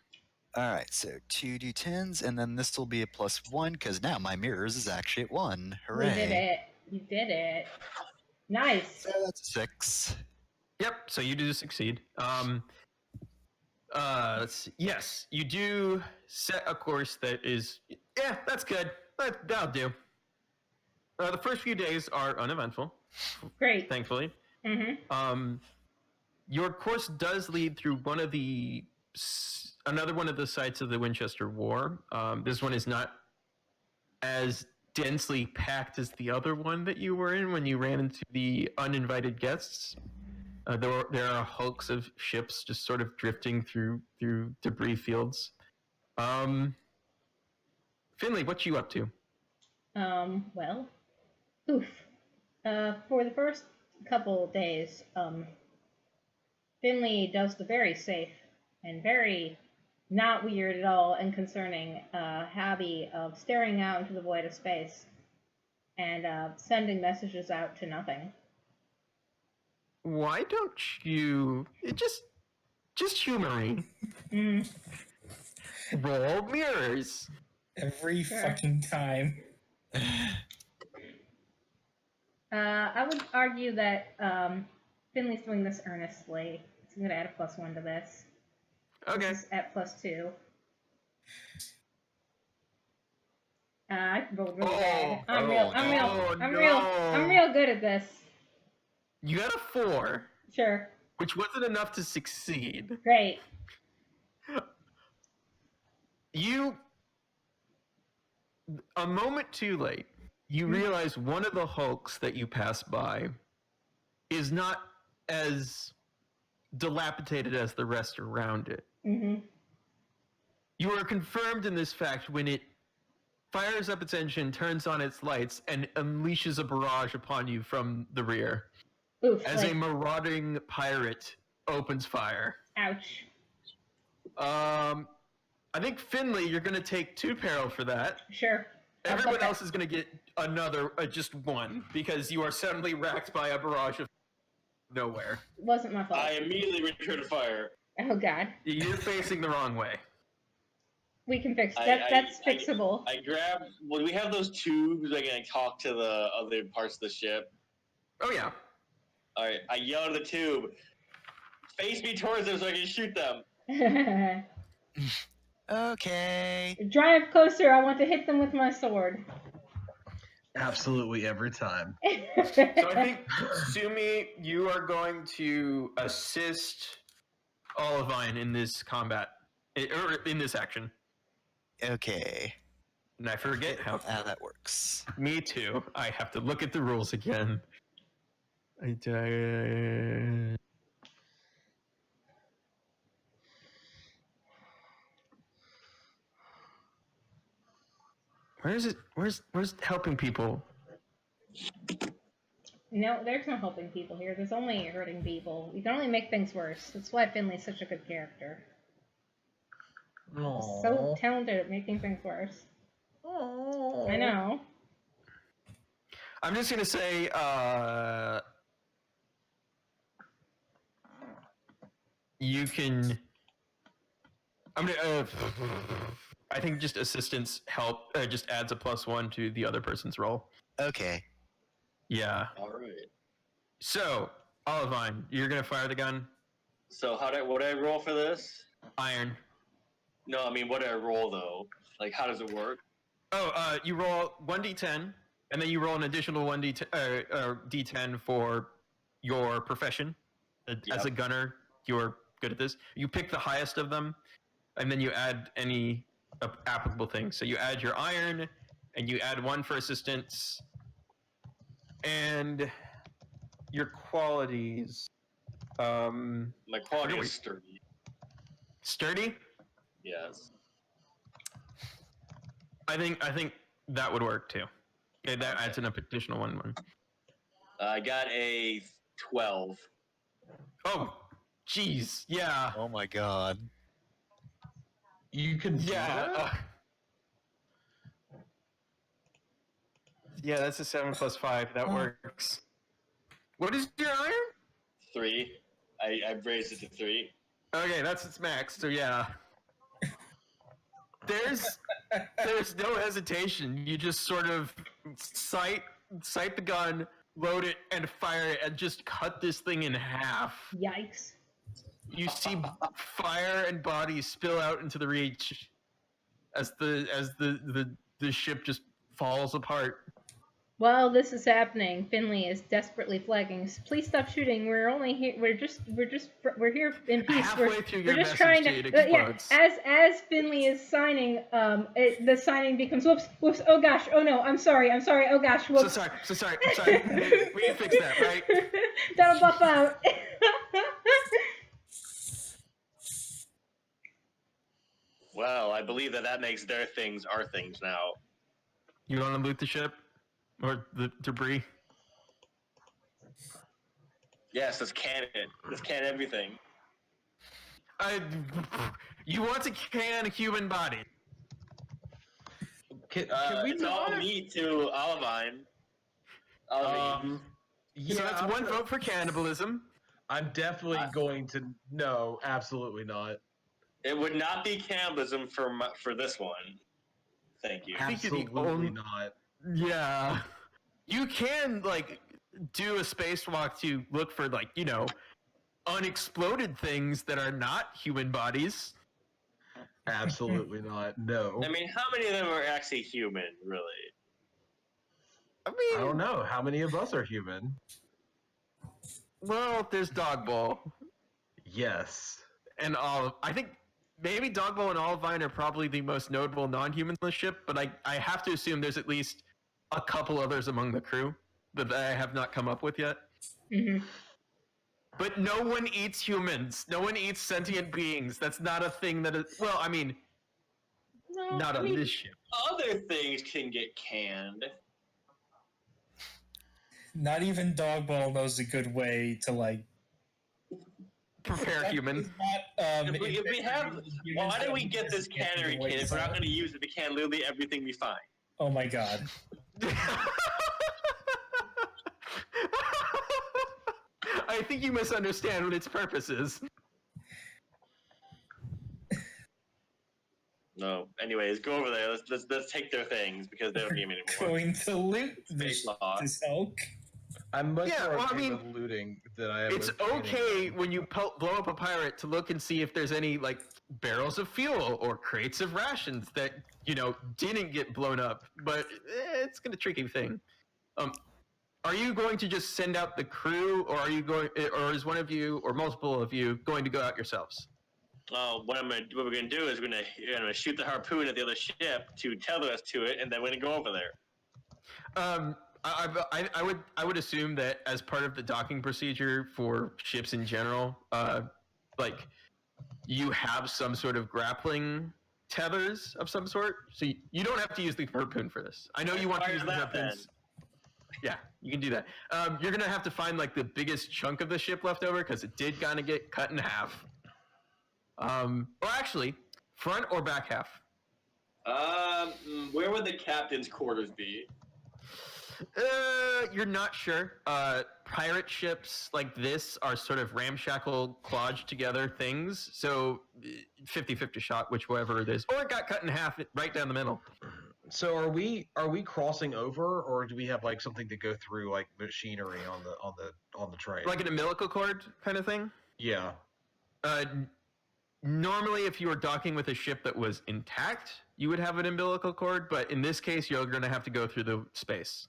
All right, so 2d10s, and then this will be a +1 because now my mirrors is actually at 1. Hooray. We did it. You did it. Nice. So that's a 6. Yep. So you do succeed. Let's see. Yes, you do set a course that is. Yeah, that's good. That'll do. The first few days are uneventful. Great. Thankfully. Mm-hmm. Your course does lead through another one of the sites of the Winchester War. This one is not as densely packed as the other one that you were in when you ran into the uninvited guests. There are hulks of ships just sort of drifting through debris fields. Finley, what you up to? Well, oof. For the first couple days, Finley does the very safe and very not weird at all and concerning hobby of staring out into the void of space and sending messages out to nothing. Why don't you just humor me? Roll mirrors. Every Sure. fucking time. I would argue that Finley's doing this earnestly. So I'm going to add a +1 to this. Okay. This is at +2. I rolled really bad. I'm real good at this. You got a 4, Sure. which wasn't enough to succeed. Great. A moment too late, you realize one of the hulks that you pass by is not as dilapidated as the rest around it. Mm-hmm. You are confirmed in this fact when it fires up its engine, turns on its lights, and unleashes a barrage upon you from the rear. Oof. As a marauding pirate opens fire. Ouch. I think Finley, you're going to take 2 peril for that. Sure. Everyone else is going to get another, just 1, because you are suddenly racked by a barrage of nowhere. It wasn't my fault. I immediately return fire. Oh God. You're facing the wrong way. We can fix that. That's fixable. I grab. Well, we have those tubes. I can talk to the other parts of the ship. Oh yeah. All right. I yell at the tube. Face me towards them so I can shoot them. Okay. Drive closer. I want to hit them with my sword. Absolutely every time. So I think, Sumi, you are going to assist Olivine in this combat, or in this action. Okay. And I forget how that works. Me too. I have to look at the rules again. Where is it? Where's helping people? No, there's no helping people here. There's only hurting people. You can only make things worse. That's why Finley's such a good character. Aww. So talented at making things worse. Aww. I know. I'm just gonna say, you can. I'm gonna. I think just assistance help just adds a +1 to the other person's roll. Okay. Yeah. All right. So, Olivine, you're gonna fire the gun. So what do I roll for this? Iron. No, I mean, what do I roll though? Like, how does it work? Oh, you roll 1d10, and then you roll an additional 1d10 for your profession. As a gunner, you're good at this. You pick the highest of them, and then you add any applicable things. So you add your iron, and you add 1 for assistance, and your qualities. My quality Really? is sturdy. Sturdy? Yes. I think that would work too. Okay, that adds an additional one. I got a 12. Oh, jeez, yeah, Oh my god. You can do yeah, that? yeah. That's a 7 + 5. That works. What is your iron? 3. I raised it to 3. Okay, that's its max. So yeah, there's no hesitation. You just sort of sight the gun, load it, and fire it, and just cut this thing in half. Yikes. You see fire and bodies spill out into the reach as the ship just falls apart. While this is happening, Finley is desperately flagging. Please stop shooting. We're only here. We're here in peace. Halfway through your we're just message, trying to. it Yeah. explodes. As Finley is signing, the signing becomes whoops. Oh gosh. Oh no. I'm sorry. Oh gosh. Whoops. So sorry. We can fix that, right? That'll buff out. Well, I believe that makes their things our things now. You want to loot the ship or the debris? Yes, let's can it. Let's can everything. You want to can a human body? Can we It's all me to Olivine. Yeah, So that's one vote for cannibalism. I'm definitely going to. No, absolutely not. It would not be cannibalism for this one. Thank you. I think you're the Absolutely only- not. Yeah. You can, like, do a spacewalk to look for, like, unexploded things that are not human bodies. Absolutely not. No. I mean, how many of them are actually human, really? I mean, I don't know. How many of us are human? well, there's Dogball Yes. and Olive. I think maybe Dogball and Olivine are probably the most notable non-humans on the ship, but I have to assume there's at least a couple others among the crew that I have not come up with yet. Mhm. But no one eats humans. No one eats sentient beings. That's not a thing that is. Well, I mean, No, not I on mean, this ship. Other things can get canned. Not even Dogball knows a good way to like Prepare human. It's not, If we have, humans why do that we get this cannery way kit if we're not to- going to use it to can literally everything we find? Oh my god. I think you misunderstand what its purpose is. No. Anyways, go over there. Let's take their things because they don't need them anymore. Going to loot Space this, law. this elk. I'm much Yeah, more well, I okay mean, with looting than I am. It's with canning. okay when you blow up a pirate to look and see if there's any like barrels of fuel or crates of rations that didn't get blown up, but it's gonna tricky thing. Are you going to just send out the crew, or or is one of you or multiple of you going to go out yourselves? What we're gonna do is we're gonna shoot the harpoon at the other ship to tether us to it, and then we're gonna go over there. I would assume that as part of the docking procedure for ships in general, like you have some sort of grappling tethers of some sort, so you don't have to use the harpoon for this. I know you want to Fire use the that harpoons. Yeah, you can do that. You're gonna have to find like the biggest chunk of the ship left over because it did kind of get cut in half. Or actually, front or back half. Where would the captain's quarters be? You're not sure. Pirate ships like this are sort of ramshackle, clodged together things. So 50-50 shot, whichever it is. Or it got cut in half right down the middle. So are we crossing over, or do we have like something to go through, like machinery on the train? Like an umbilical cord kind of thing? Yeah. Normally, if you were docking with a ship that was intact, you would have an umbilical cord, but in this case, you're going to have to go through the space.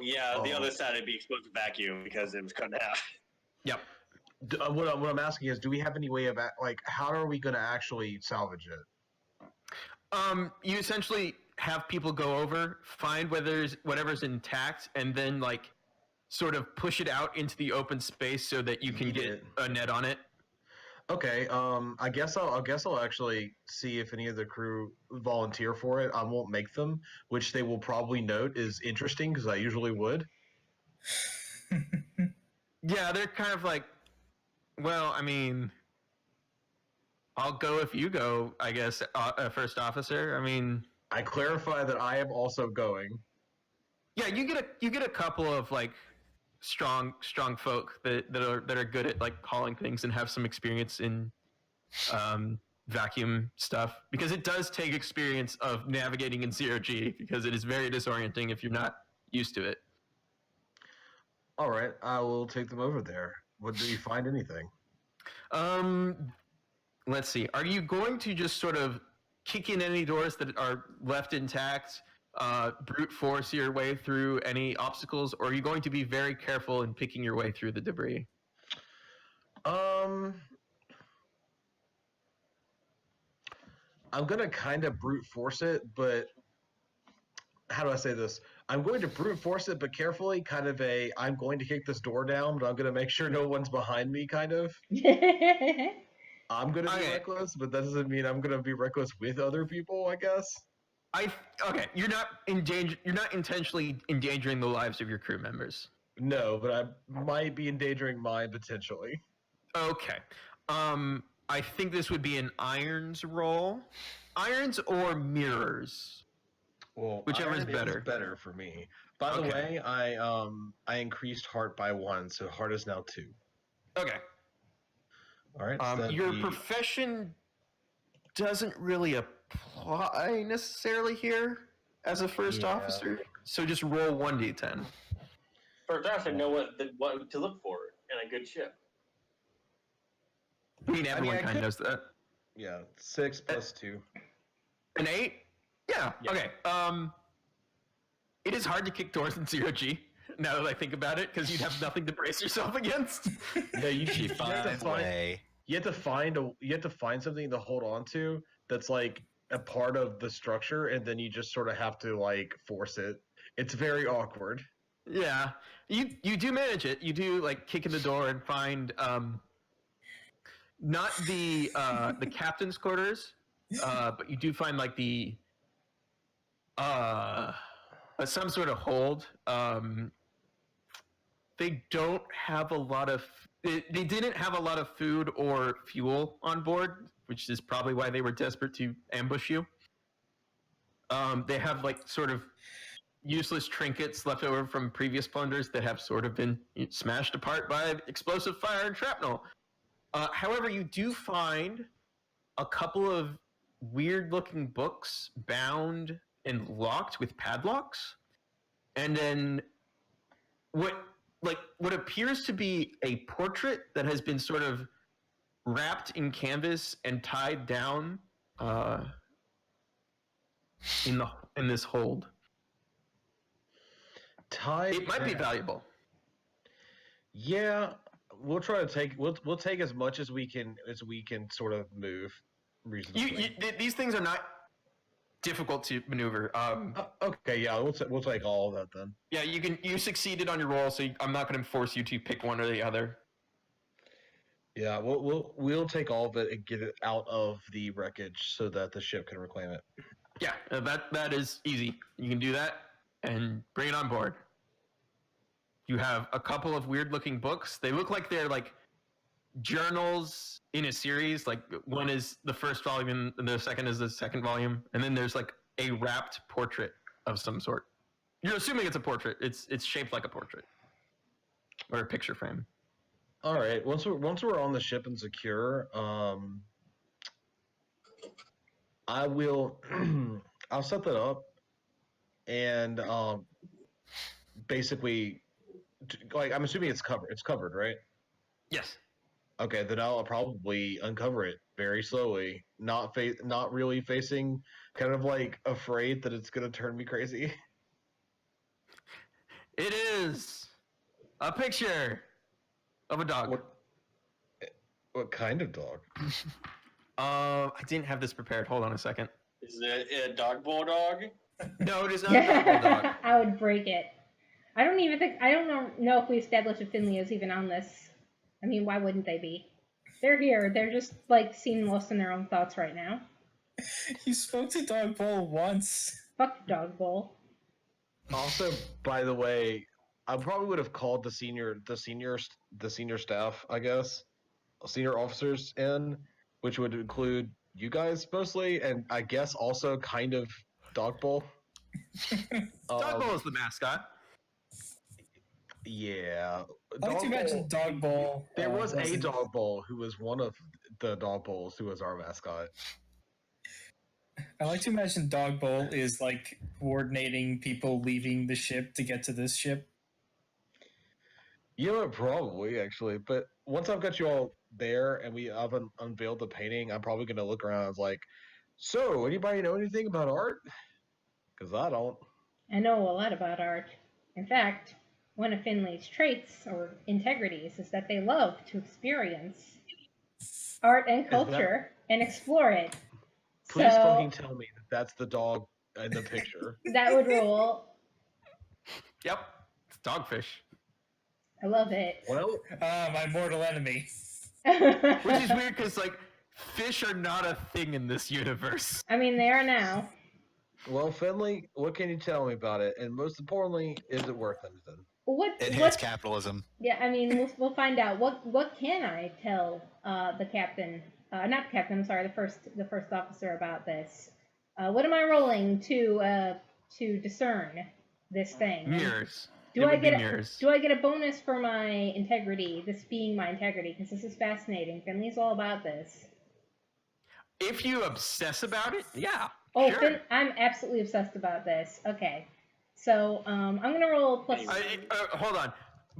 Yeah, the Oh. other side would be exposed to vacuum because it was cut in half. Yep. What I'm asking is, do we have any way of how are we going to actually salvage it? You essentially have people go over, find whatever's intact, and then like sort of push it out into the open space so that you can get a net on it. Okay. I guess I'll actually see if any of the crew volunteer for it. I won't make them, which they will probably note is interesting because I usually would. Yeah, they're kind of like, well, I mean, I'll go if you go, I guess, first officer. I mean, I clarify that I am also going. yeah, you get a couple of like strong folk that are good at like hauling things and have some experience in vacuum stuff, because it does take experience of navigating in 0G, because it is very disorienting if you're not used to it. All right, I will take them over there. What do you find anything? Let's see. Are you going to just sort of kick in any doors that are left intact, brute force your way through any obstacles, or are you going to be very careful in picking your way through the debris? I'm gonna kind of brute force it, but how do I say this? I'm going to brute force it, but carefully, kind of I'm going to kick this door down, but I'm going to make sure no one's behind me, kind of. I'm going to be reckless, but that doesn't mean I'm going to be reckless with other people, I guess. Okay, you're not intentionally endangering the lives of your crew members. No, but I might be endangering mine potentially. Okay. I think this would be an irons roll. Irons or mirrors? Well, whichever is better. Better for me. By the way, I increased heart by 1, so heart is now 2. Okay. All right. Your profession doesn't really apply necessarily here as a first officer, so just roll 1d10. First officer know what to look for in a good ship. I mean, everyone kind of knows that. Yeah, 6 plus 2. An 8? Yeah. Okay. It is hard to kick doors in 0G. Now that I think about it, because you'd have nothing to brace yourself against. No, you have to find something to hold on to that's like a part of the structure, and then you just sort of have to like force it. It's very awkward. Yeah, you do manage it. You do like kick in the door and find not the captain's quarters, but you do find like the some sort of hold. They don't have a lot of. They didn't have a lot of food or fuel on board, which is probably why they were desperate to ambush you. They have like sort of useless trinkets left over from previous plunders that have sort of been smashed apart by explosive fire and shrapnel. However, you do find a couple of weird-looking books bound and locked with padlocks, and then what appears to be a portrait that has been sort of wrapped in canvas and tied down in this hold. It might be valuable. Yeah, we'll try to take we'll take as much as we can sort of move reasonably. These things are not difficult to maneuver. Okay, yeah, we'll take all of that then. Yeah, you succeeded on your roll, so I'm not going to force you to pick one or the other. Yeah, we'll take all of it and get it out of the wreckage so that the ship can reclaim it. Yeah, that is easy. You can do that and bring it on board. You have a couple of weird-looking books. They look like they're like journals in a series. Like one is the first volume and the second is the second volume, and then there's like a wrapped portrait of some sort. You're assuming it's a portrait. It's shaped like a portrait or a picture frame. All right. Once we're on the ship and secure, I will. I'll set that up, and basically, like I'm assuming it's covered. It's covered, right? Yes. Okay, then I'll probably uncover it very slowly, not really facing, kind of like afraid that it's gonna turn me crazy. It is a picture of a dog. What kind of dog? I didn't have this prepared. Hold on a second. Is it a dog bulldog? No, it is not a dog bulldog. I would break it. I don't know if we established if Finley is even on this. I mean, why wouldn't they be? They're here. They're just like seen lost in their own thoughts right now. You spoke to Dog Bowl once. Fuck Dog Bowl. Also, by the way, I probably would have called the senior staff, I guess, senior officers in, which would include you guys mostly, and I guess also kind of Dog Bowl. Dog Bowl is the mascot. Yeah. I like to imagine Dog Bowl. There was a Dog Bowl who was one of the Dog Bowls who was our mascot. I like to imagine Dog Bowl is like coordinating people leaving the ship to get to this ship. You know what, probably actually. But once I've got you all there and we haven't unveiled the painting, I'm probably gonna look around and was like, so anybody know anything about art? Because I don't. I know a lot about art. In fact, one of Finley's traits or integrities is that they love to experience art and culture and explore it. Please So, fucking tell me that that's the dog in the picture. that would rule. Yep, it's dogfish. I love it. Well, My mortal enemy. Which is weird because like fish are not a thing in this universe. I mean, they are now. well, Finley, what can you tell me about it? And most importantly, is it worth anything? It hates capitalism. Yeah, I mean, we'll find out. What can I tell the captain? Not the captain. I'm sorry, the first officer about this. What am I rolling to discern this thing? Mirrors. Do I get a bonus for my integrity? This being my integrity, because this is fascinating. Finley's all about this. If you obsess about it, yeah. Oh, sure. I'm absolutely obsessed about this. Okay, so I'm gonna roll plus. Hold on.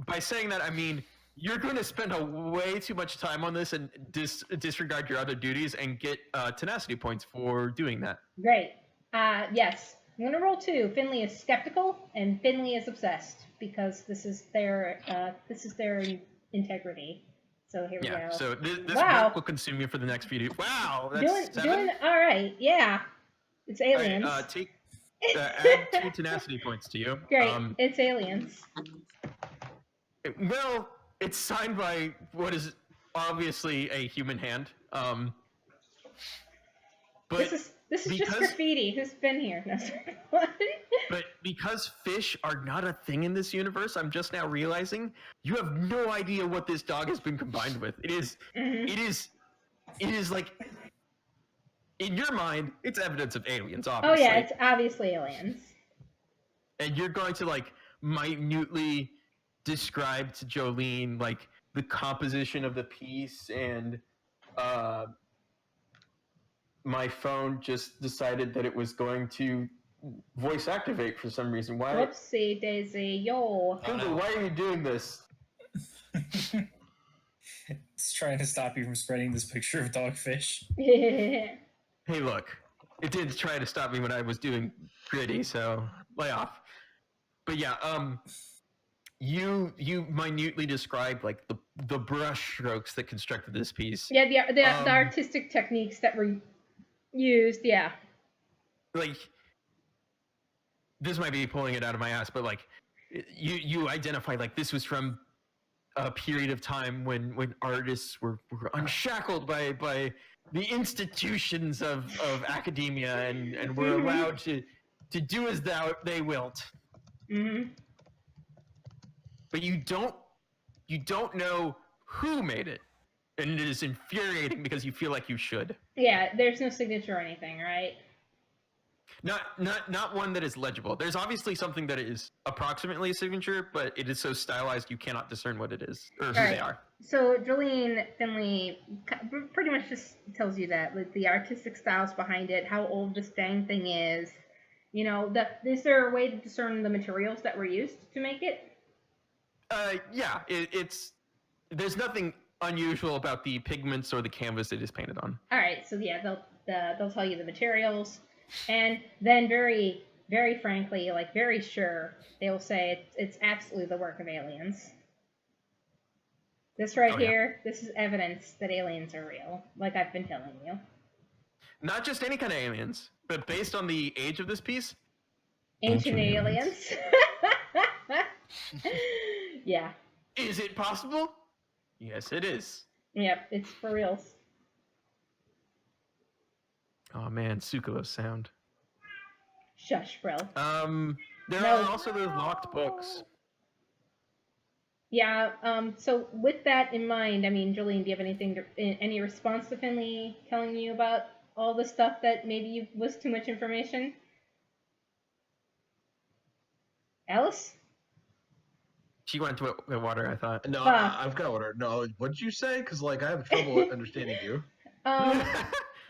By saying that, I mean you're going to spend way too much time on this and disregard your other duties and get tenacity points for doing that. Great. Yes. I'm going to roll 2. Finley is skeptical, and Finley is obsessed, because this is their integrity. So here we go. So this Wow. work will consume you for the next few days. Wow, that's doing all right. Yeah. It's aliens. All right, add 2 tenacity points to you. Great. It's aliens. Well, it's signed by what is obviously a human hand. But this is just graffiti. Who's been here? No, sorry. What? But because fish are not a thing in this universe, I'm just now realizing you have no idea what this dog has been combined with. It is like, in your mind, it's evidence of aliens, obviously. Oh yeah, it's obviously aliens. And you're going to like minutely describe to Jolene like the composition of the piece, and my phone just decided that it was going to voice activate for some reason. Why? Whoopsie daisy, yo. Google, why are you doing this? It's trying to stop you from spreading this picture of dogfish. Hey, look, it did try to stop me when I was doing gritty, so lay off. But yeah, you minutely described like the brush strokes that constructed this piece. Yeah, the artistic techniques that were used. Yeah. Like, this might be pulling it out of my ass, but like, you identify like this was from a period of time when artists were unshackled by the institutions of academia and were allowed to do as they willed. Mm-hmm. But you don't know who made it, and it is infuriating because you feel like you should. Yeah, there's no signature or anything, right? Not one that is legible. There's obviously something that is approximately a signature, but it is so stylized you cannot discern what it is or who they are. So Jolene Finley pretty much just tells you that, like the artistic styles behind it, how old this dang thing is. You know, is there a way to discern the materials that were used to make it? Yeah, it's there's nothing unusual about the pigments or the canvas it is painted on. All right, so yeah, they'll tell you the materials, and then very, very frankly, like very sure, they will say it's absolutely the work of aliens. This right here, this is evidence that aliens are real, like I've been telling you. Not just any kind of aliens, but based on the age of this piece, Ancient aliens. Yeah. Is it possible? Yes, it is. Yep, it's for reals. Oh man, Sukalo's sound. Shush, bro. There No. are also those locked books. Yeah, so with that in mind, I mean, Jolene, do you have any response to Finley telling you about all the stuff that maybe was too much information? Alice? She went to the water, I thought. No, Huh. I've got order. No, what'd you say? Because like I have trouble understanding you.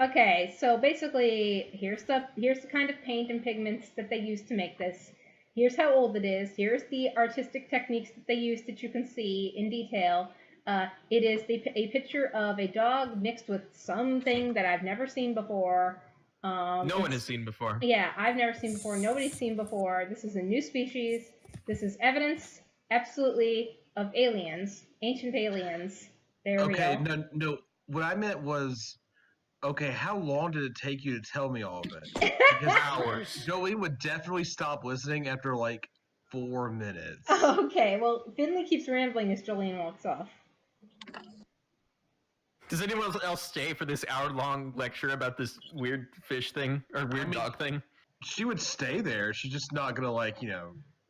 Okay, so basically, here's the kind of paint and pigments that they use to make this. Here's how old it is. Here's the artistic techniques that they use that you can see in detail. It is a picture of a dog mixed with something that I've never seen before. No one has seen before. Yeah, I've never seen before. Nobody's seen before. This is a new species. This is evidence, absolutely, of aliens, ancient aliens. They're Okay, real. no. What I meant was, okay, how long did it take you to tell me all of it? Because Hours. Jolene would definitely stop listening after like 4 minutes. Okay, well, Finley keeps rambling as Jolene walks off. Does anyone else stay for this hour-long lecture about this weird fish thing or weird dog thing? She would stay there. She's just not gonna like,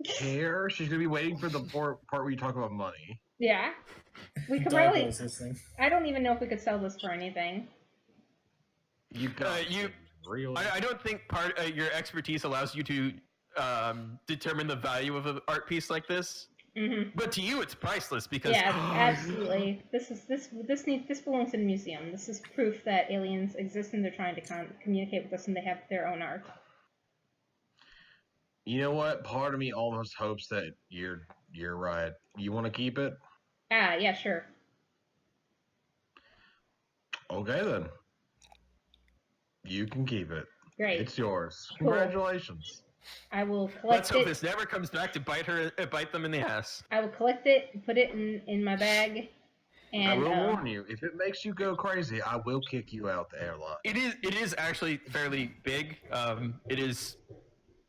care. She's gonna be waiting for the part where you talk about money. Yeah. We could Dog probably. Bowl's listening. I don't even know if we could sell this for anything. You got really. I don't think your expertise allows you to determine the value of an art piece like this. Mm-hmm. But to you, it's priceless because Yeah, absolutely. This belongs in a museum. This is proof that aliens exist and they're trying to communicate with us, and they have their own art. You know what? Part of me almost hopes that you're right. You want to keep it? Ah, yeah, sure. Okay then. You can keep it. Great. It's yours. Cool. Congratulations. I will collect let's hope it. this never comes back to bite them in the ass. I will collect it, put it in my bag, and I will warn you, if it makes you go crazy, I will kick you out the airlock. It is actually fairly big. It is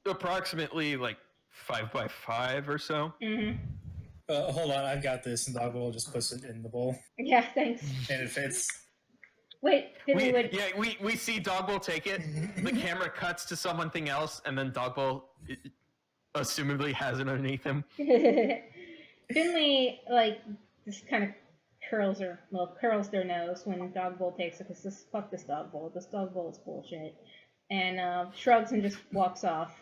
approximately like 5 by 5 or so. Mm-hmm. Hold on, I've got this, and Dog Bowl just puts it in the bowl, Yeah, thanks. and it fits. Wait, Finley would. Yeah, we see Dogbowl take it. The camera cuts to something else, and then Dogbowl assumably has it underneath him. Finley just kind of curls their nose when Dog Bowl takes it because fuck this Dog Bowl. This Dog Bowl is bullshit, and shrugs and just walks off.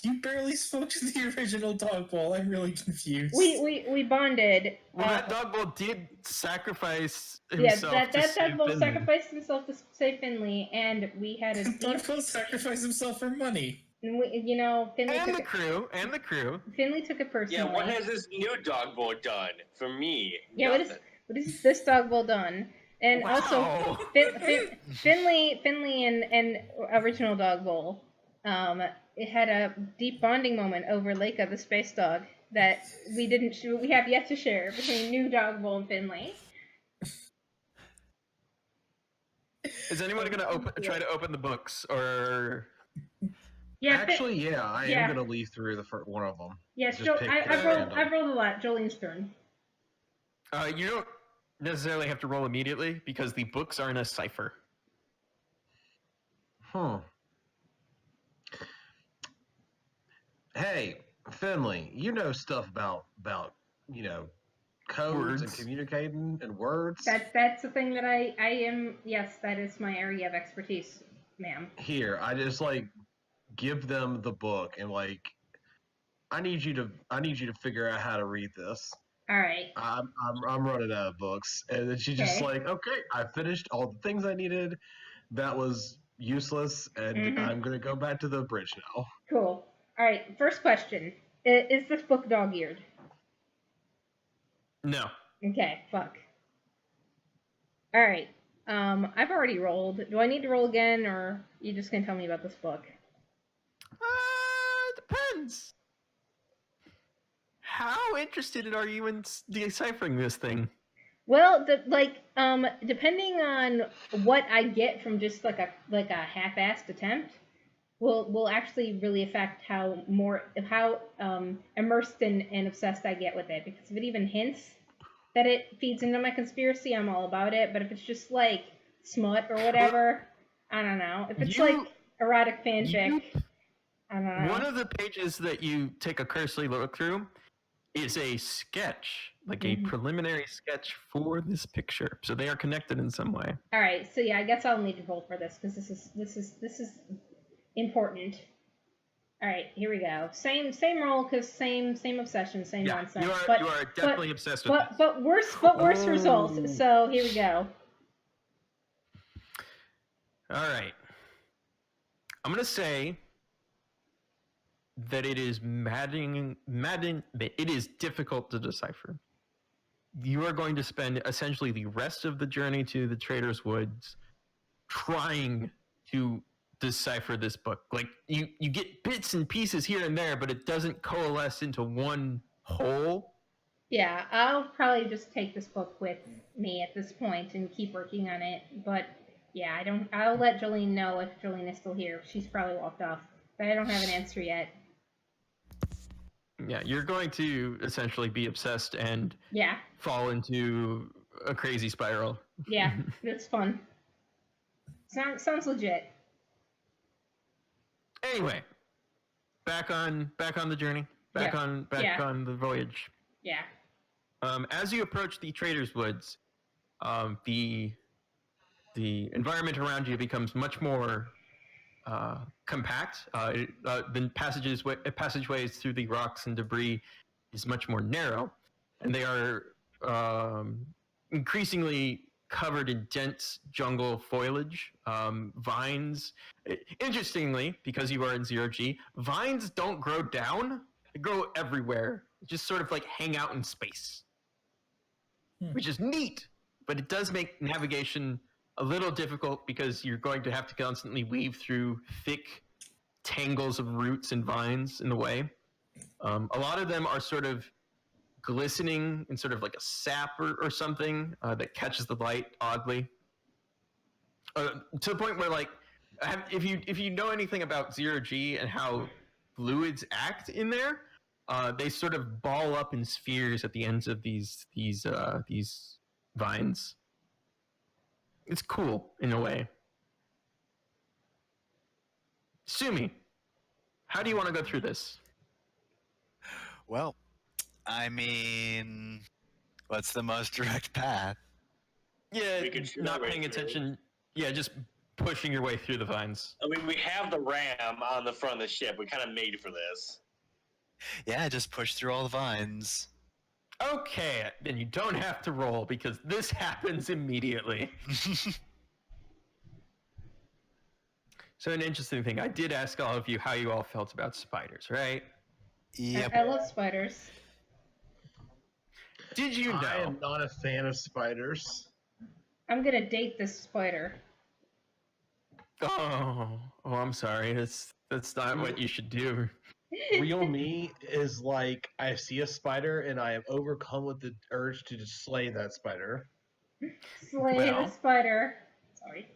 You barely spoke to the original Dog Bowl. I'm really confused. We bonded. Well, that Dogbowl did sacrifice Yeah, himself. that Dog Bowl sacrificed himself to save Finley, and we had a Dog Bowl sacrificed himself for money. And Finley and took the crew. Finley took it personally. Yeah, what has this new dog bowl done for me? Yeah, Nothing. what is this Dog Bowl done? And Wow. also, Finley and original Dog Bowl, it had a deep bonding moment over Leica, the space dog, that we have yet to share between new Dog Bowl and Finley. Is anyone going to try to open the books, or? Yeah, Actually, I yeah. am going to leaf through the first one of them. Yes, Just pick I've rolled a lot. Jolene's turn. You don't necessarily have to roll immediately because the books are in a cipher. Hey, Finley, you know stuff about codes Words. and communicating and words. That's the thing that I am. Yes, that is my area of expertise, ma'am. Here, I just give them the book and I need you to figure out how to read this. All right. I'm running out of books, and then she's just okay, I finished all the things I needed. That was useless, and I'm gonna go back to the bridge now. Cool. All right. First question: is this book dog-eared? No. Okay. Fuck. All right. I've already rolled. Do I need to roll again, or are you just gonna tell me about this book? Depends. How interested are you in deciphering this thing? Well, depending on what I get from just like a half-assed attempt, will actually really affect how immersed and obsessed I get with it. Because if it even hints that it feeds into my conspiracy, I'm all about it. But if it's just like smut or whatever, I don't know. If it's like erotic fanfic, I don't know. One of the pages that you take a cursory look through is a sketch, like a preliminary sketch for this picture. So they are connected in some way. All right, so yeah, I guess I'll need to roll for this because this is important. All right, here we go. Same roll because same obsession, same nonsense. You are definitely obsessed with this. But worse results. So here we go. All right. I'm gonna say that it is it is difficult to decipher. You are going to spend essentially the rest of the journey to the Trader's Woods trying to decipher this book. Like you get bits and pieces here and there, but it doesn't coalesce into one whole. Yeah, I'll probably just take this book with me at this point and keep working on it. But yeah, I'll let Jolene know if Jolene is still here. She's probably walked off, but I don't have an answer yet. Yeah, you're going to essentially be obsessed and fall into a crazy spiral. Yeah, that's fun. Sounds legit. Anyway, back on the journey, back on the voyage. Yeah. As you approach the Trader's Woods, the environment around you becomes much more compact. The passageways through the rocks and debris is much more narrow, and they are increasingly covered in dense jungle foliage, vines. Interestingly, because you are in 0G, vines don't grow down; they grow everywhere. Just sort of like hang out in space, which is neat. But it does make navigation a little difficult because you're going to have to constantly weave through thick tangles of roots and vines in the way. A lot of them are sort of glistening in sort of like a sap or something that catches the light oddly. To the point where, like, if you know anything about 0G and how fluids act in there, they sort of ball up in spheres at the ends of these vines. It's cool in a way. Sumi, how do you want to go through this? Well, I mean, what's the most direct path? Yeah, not paying attention. Yeah, just pushing your way through the vines. I mean, we have the ram on the front of the ship. We kind of made for this. Yeah, just push through all the vines. Okay, then you don't have to roll because this happens immediately. So an interesting thing, I did ask all of you how you all felt about spiders, right? Yep. I love spiders. Did you know? I am not a fan of spiders. I'm gonna date this spider. Oh, I'm sorry. That's not what you should do. Real me is like I see a spider and I am overcome with the urge to just slay that spider. Slay the spider. Sorry.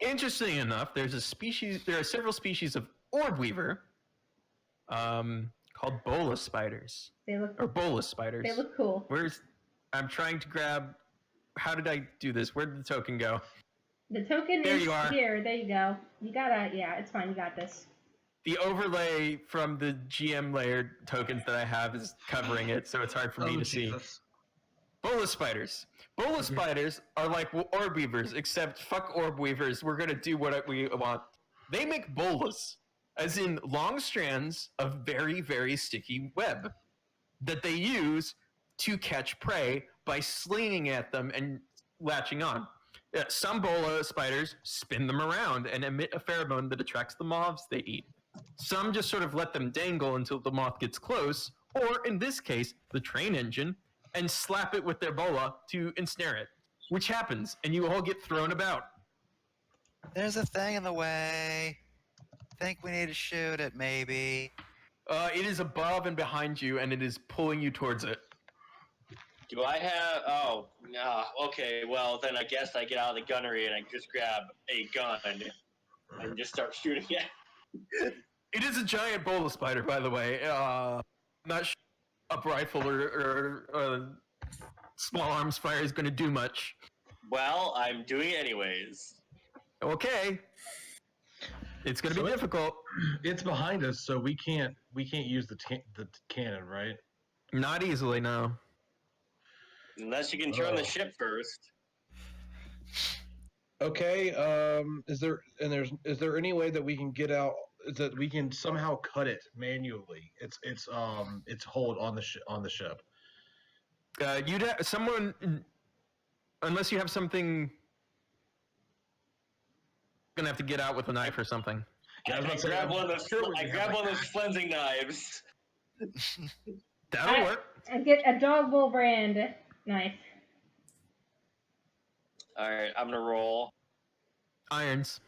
Interesting enough, there are several species of orb weaver called bola spiders. Bola spiders. They look cool. I'm trying to grab. How did I do this? Where did the token go? The token there is you are. Here. There you go. You gotta. Yeah, it's fine. You got this. The overlay from the GM layer tokens that I have is covering it, so it's hard for me to see. Bola spiders. Bola spiders are like orb weavers, except fuck orb weavers. We're gonna do what we want. They make bolas, as in long strands of very, very sticky web that they use to catch prey by slinging at them and latching on. Some bola spiders spin them around and emit a pheromone that attracts the moths they eat. Some just sort of let them dangle until the moth gets close, or in this case, the train engine, and slap it with their bola to ensnare it, which happens, and you all get thrown about. There's a thing in the way. Think we need to shoot it, maybe. It is above and behind you, and it is pulling you towards it. Do I have... Oh, no. Okay, well, then I guess I get out of the gunnery and I just grab a gun and just start shooting it. It is a giant bola spider, by the way. Not sure up rifle or small arms fire is going to do much. Well, I'm doing it anyways. Okay. It's going to be difficult. It's behind us, so we can't use the cannon, right? Not easily, no. Unless you can turn the ship first. Okay. Is there any way that we can get out? That we can somehow cut it manually? It's hold on the ship. You'd have someone, unless you have something. Gonna have to get out with a knife or something. Yeah, I grab one of those cleansing knives. That'll work. I get a dog bowl brand knife. All right, I'm gonna roll. Irons.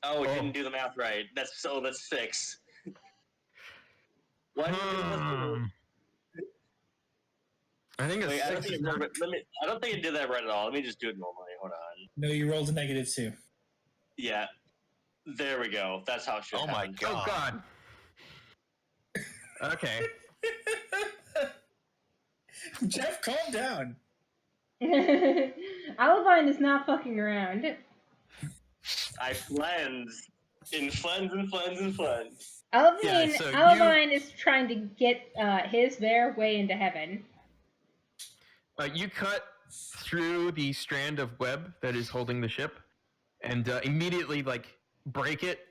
Oh, we didn't do the math right. That's 6. One. I think it's Wait, 6. I don't think it did that right at all. Let me just do it normally. Hold on. No, you rolled a -2. Yeah. There we go. That's how it should happen. my god. Oh god. Okay. Jeff, calm down. Olivine is not fucking around. I cleanse. In cleanse and cleanse and cleanse. Olivine is trying to get his their way into heaven. You cut through the strand of web that is holding the ship, and immediately break it,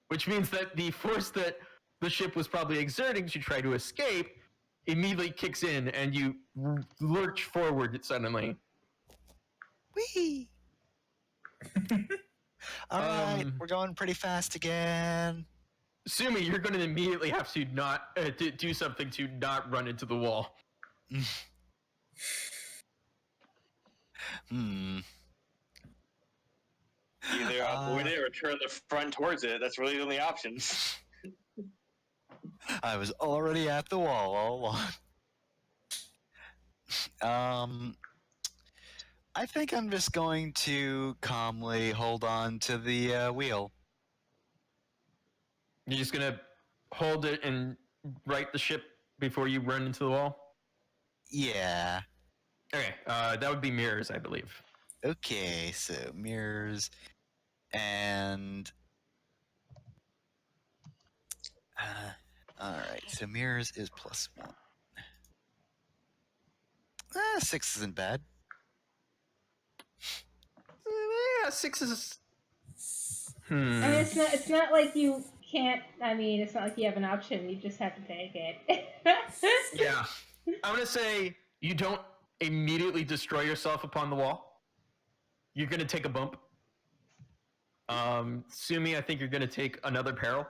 which means that the force that the ship was probably exerting to try to escape immediately kicks in, and you lurch forward suddenly. Whee! All right, we're going pretty fast again. Sumi, you're going to immediately have to not to do something to not run into the wall. Either avoid it or turn the front towards it. That's really the only options. I was already at the wall all along. I think I'm just going to calmly hold on to the wheel. You're just going to hold it and right the ship before you run into the wall? Yeah. Okay, that would be mirrors, I believe. Okay, so mirrors and all right. So mirrors is +1. 6 isn't bad. Yeah, 6 is. I mean, it's not like you can't. I mean, it's not like you have an option. You just have to take it. Yeah, I'm gonna say you don't immediately destroy yourself upon the wall. You're gonna take a bump. Sumi, I think you're gonna take another peril.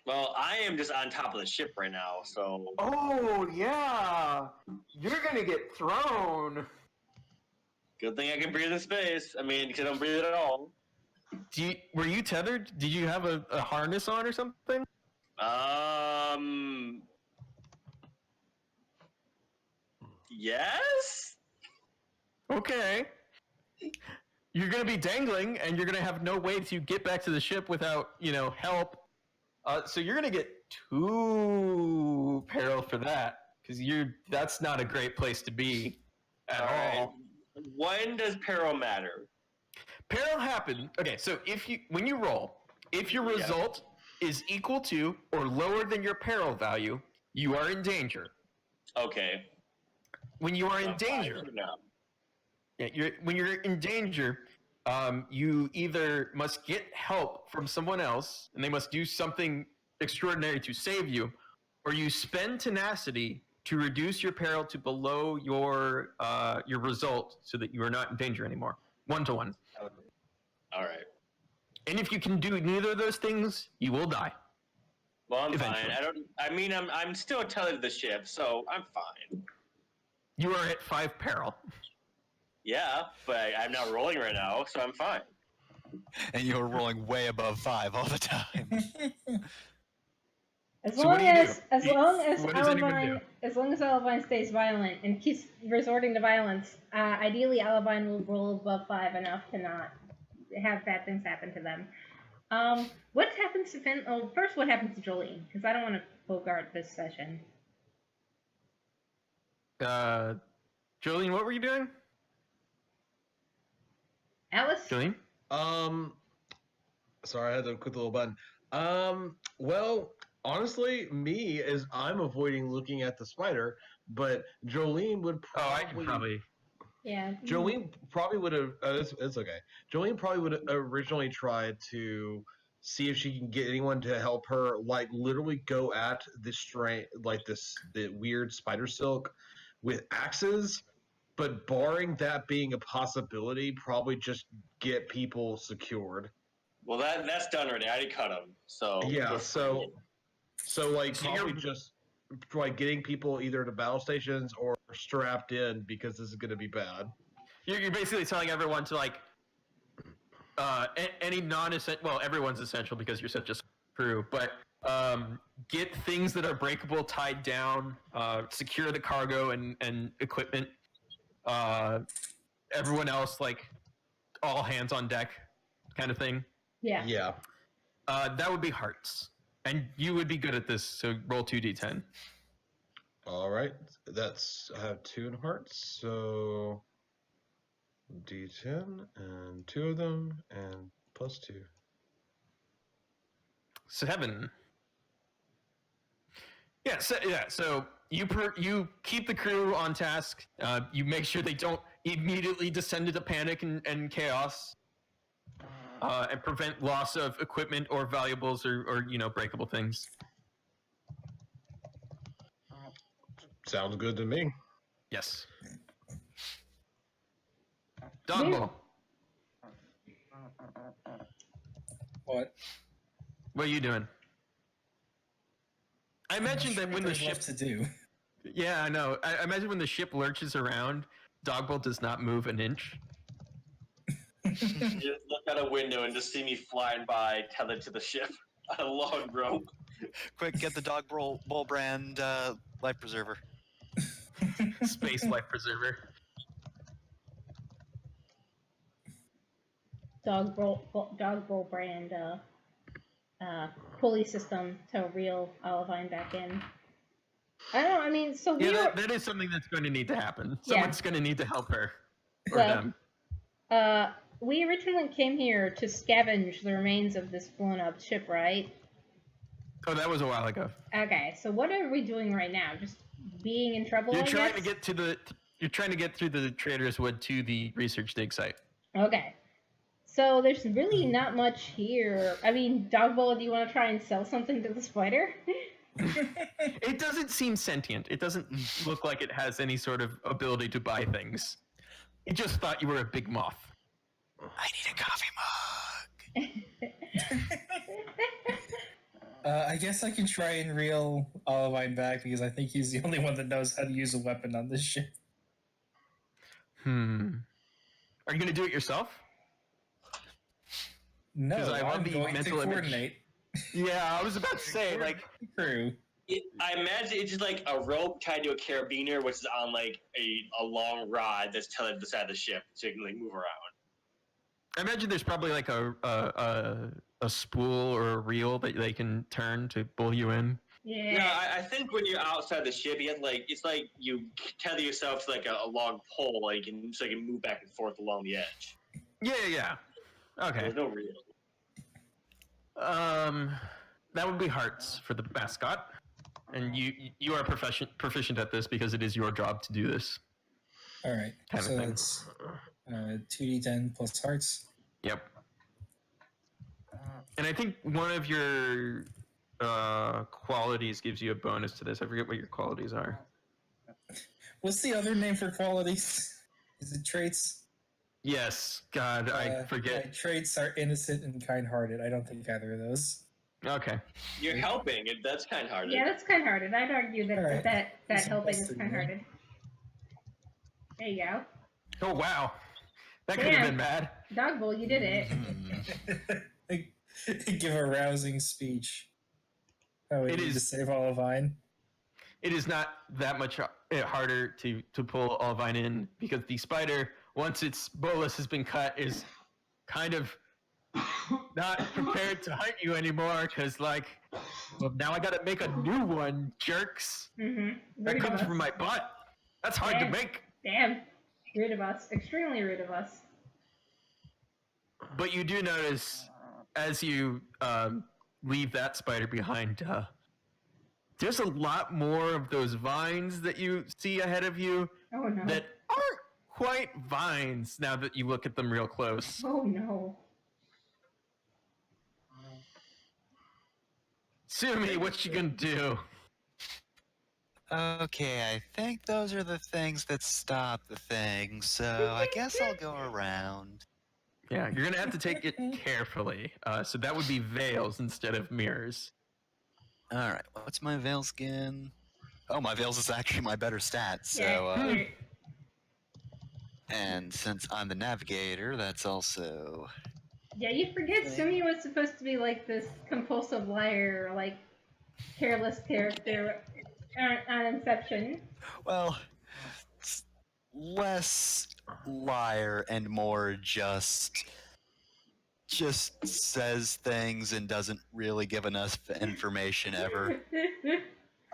Well, I am just on top of the ship right now, so. Oh yeah, you're gonna get thrown. Good thing I can breathe in space. I mean, because I don't breathe at all. Were you tethered? Did you have a harness on or something? Yes? Okay. You're going to be dangling, and you're going to have no way to get back to the ship without, help. So you're going to get 2 peril for that, because that's not a great place to be at all. When does peril matter? Peril happen. Okay, so when you roll, if your result is equal to or lower than your peril value, you are in danger. Okay. When you are in danger, when you're in danger, you either must get help from someone else, and they must do something extraordinary to save you, or you spend tenacity to reduce your peril to below your result, so that you are not in danger anymore. 1-to-1. Okay. All right. And if you can do neither of those things, you will die. Well, I'm Eventually. fine. I'm still tethered to the ship, so I'm fine. You are at 5 peril. Yeah, but I'm not rolling right now, so I'm fine. And you're rolling way above 5 all the time. As So long what do you as do? What does anyone Olivine stays violent and keeps resorting to violence, ideally Olivine will roll above 5 enough to not have bad things happen to them. What happens to Finn? Oh, first, what happens to Jolene? Because I don't want to bogart this session. Jolene, what were you doing? Alice? Jolene? Sorry, I had to click the little button. Well, honestly, me is I'm avoiding looking at the spider, but Jolene would I can probably. Yeah. Jolene probably would have. It's okay. Jolene probably would have originally tried to see if she can get anyone to help her, like literally go at this strain, like the weird spider silk, with axes. But barring that being a possibility, probably just get people secured. Well, that's done already. I already cut him. So Yeah. we're So like So probably you're- just like getting people either to battle stations or strapped in because this is going to be bad. You're basically telling everyone to like any non-essential. Well, everyone's essential because you're such a crew, but get things that are breakable tied down. Secure the cargo and equipment. Everyone else, like all hands on deck, kind of thing. Yeah. Yeah. That would be hearts, and you would be good at this. So roll 2d10. All right. I have 2 in hearts, so D10 and 2 of them and plus 2. 7. Yeah. So you keep the crew on task. You make sure they don't immediately descend into panic and chaos, and prevent loss of equipment or valuables or breakable things. Sounds good to me. Yes. Dogbo, What? what are you doing? I imagine that when the There's ship. left to do. Yeah, I know. I imagine when the ship lurches around, Dogbolt does not move an inch. You just look out a window and just see me flying by, tethered to the ship on a long rope. Quick, get the Dog Bowl brand life preserver. Space life preserver. Dog bowl brand pulley system to reel Olivine back in. I don't know. I mean, so we Yeah, were, that is something that's going to need to happen. Yeah. Someone's going to need to help her. Or Well, them. we originally came here to scavenge the remains of this blown up ship, right? Oh, that was a while ago. Okay, so what are we doing right now? Just being in trouble? You're I trying guess? to get to the. You're trying to get through the Trader's Wood to the research dig site. Okay. So there's really not much here. I mean, Dogbowl, do you want to try and sell something to the spider? It doesn't seem sentient. It doesn't look like it has any sort of ability to buy things. It just thought you were a big moth. I need a coffee mug. I guess I can try and reel Olivine back because I think he's the only one that knows how to use a weapon on this ship. Are you going to do it yourself? No, 'Cause I love I'm the going to mental image. coordinate. Yeah, I was about to say, like, Crew. I imagine it's just like a rope tied to a carabiner, which is on like a long rod that's tethered to the side of the ship, so you can like move around. I imagine there's probably like a spool or a reel that they can turn to pull you in. Yeah. No, I think when you're outside the ship, you have like it's like you tether yourself to like a long pole, like you can move back and forth along the edge. Yeah. Okay. There's no reel. That would be hearts for the mascot, and you are proficient at this because it is your job to do this. All right. Kind of So thing. it's 2d10 plus hearts. Yep. And I think one of your qualities gives you a bonus to this. I forget what your qualities are. What's the other name for qualities? Is it traits? Yes. God, I forget. My traits are innocent and kind-hearted. I don't think either of those. Okay. You're helping, and that's kind of hard. Yeah, that's kind-hearted. I'd argue that Alright. that That's helping is busted, kind-hearted. There you go. Oh wow, that could have Damn. been bad. Dogbowl, you did it. Give a rousing speech. Oh, we It need to is- save Olivine. It is not that much harder to pull Olivine in because the spider, once its bolus has been cut, is kind of not prepared to hunt you anymore because, like, well, now I gotta make a new one, jerks. Mm-hmm. That comes from my butt. That's hard to make. Damn. Rude of us. Extremely rude of us. But you do notice as you leave that spider behind, there's a lot more of those vines that you see ahead of you Oh no. that aren't quite vines now that you look at them real close. Oh no. Sumi, what you gonna do? Okay, I think those are the things that stop the thing, so I guess I'll go around. Yeah, you're gonna have to take it carefully. So that would be veils instead of mirrors. Alright, what's my veil skin? Oh, my veils is actually my better stat, so, Yeah. and since I'm the navigator, that's also... Yeah, you forget Sumi was supposed to be like this compulsive liar, like careless character on Inception. Well, it's less liar and more just says things and doesn't really give enough information ever.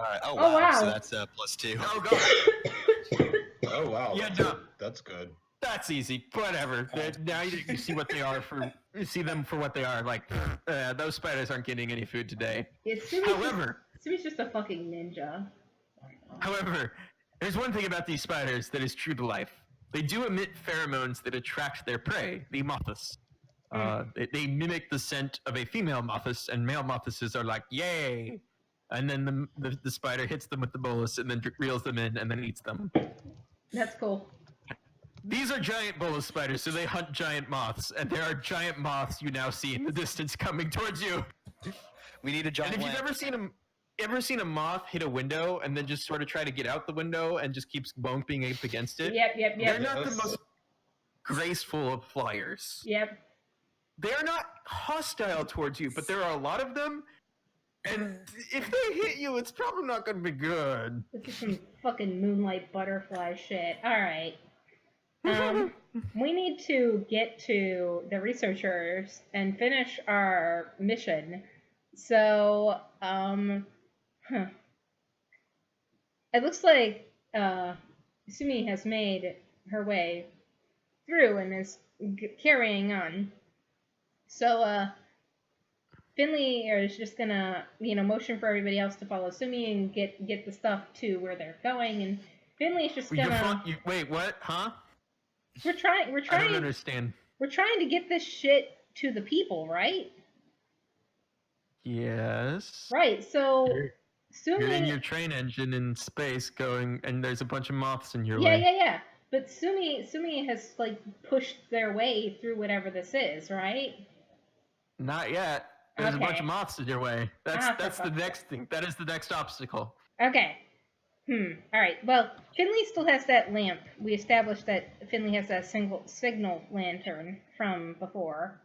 Alright, oh wow, wow. so that's +2. Oh god. Oh wow. Yeah, that's, no. that's good. That's easy. Whatever. Now you see what they are you see them for what they are. Like those spiders aren't getting any food today. Yeah, Sumi's just a fucking ninja. However, there's one thing about these spiders that is true to life. They do emit pheromones that attract their prey, the moths. They mimic the scent of a female moths, and male mothuses are like, yay! And then the spider hits them with the bolus and then reels them in and then eats them. That's cool. These are giant bolus spiders, so they hunt giant moths, and there are giant moths you now see in the distance coming towards you. We need a giant And if you've ever seen a moth hit a window and then just sort of try to get out the window and just keeps bumping up against it? Yep. They're not the most graceful of flyers. Yep. They're not hostile towards you, but there are a lot of them, and if they hit you, it's probably not going to be good. This is some fucking moonlight butterfly shit. Alright. We need to get to the researchers and finish our mission. So, it looks like Sumi has made her way through and is carrying on. So, Finley is just gonna, motion for everybody else to follow Sumi and get the stuff to where they're going, and Finley's just gonna. Wait, what? Huh? We're trying. I don't understand. We're trying to get this shit to the people, right? Yes. Right. So, You're in Sumi. your train engine in space going, and there's a bunch of moths in your way. Yeah. But Sumi has like pushed their way through whatever this is, right? Not yet. There's a bunch Okay. of moths in your way. for That's the fuck's next thing. That is the next obstacle. Okay. All right. Well, Finley still has that lamp. We established that Finley has that signal lantern from before.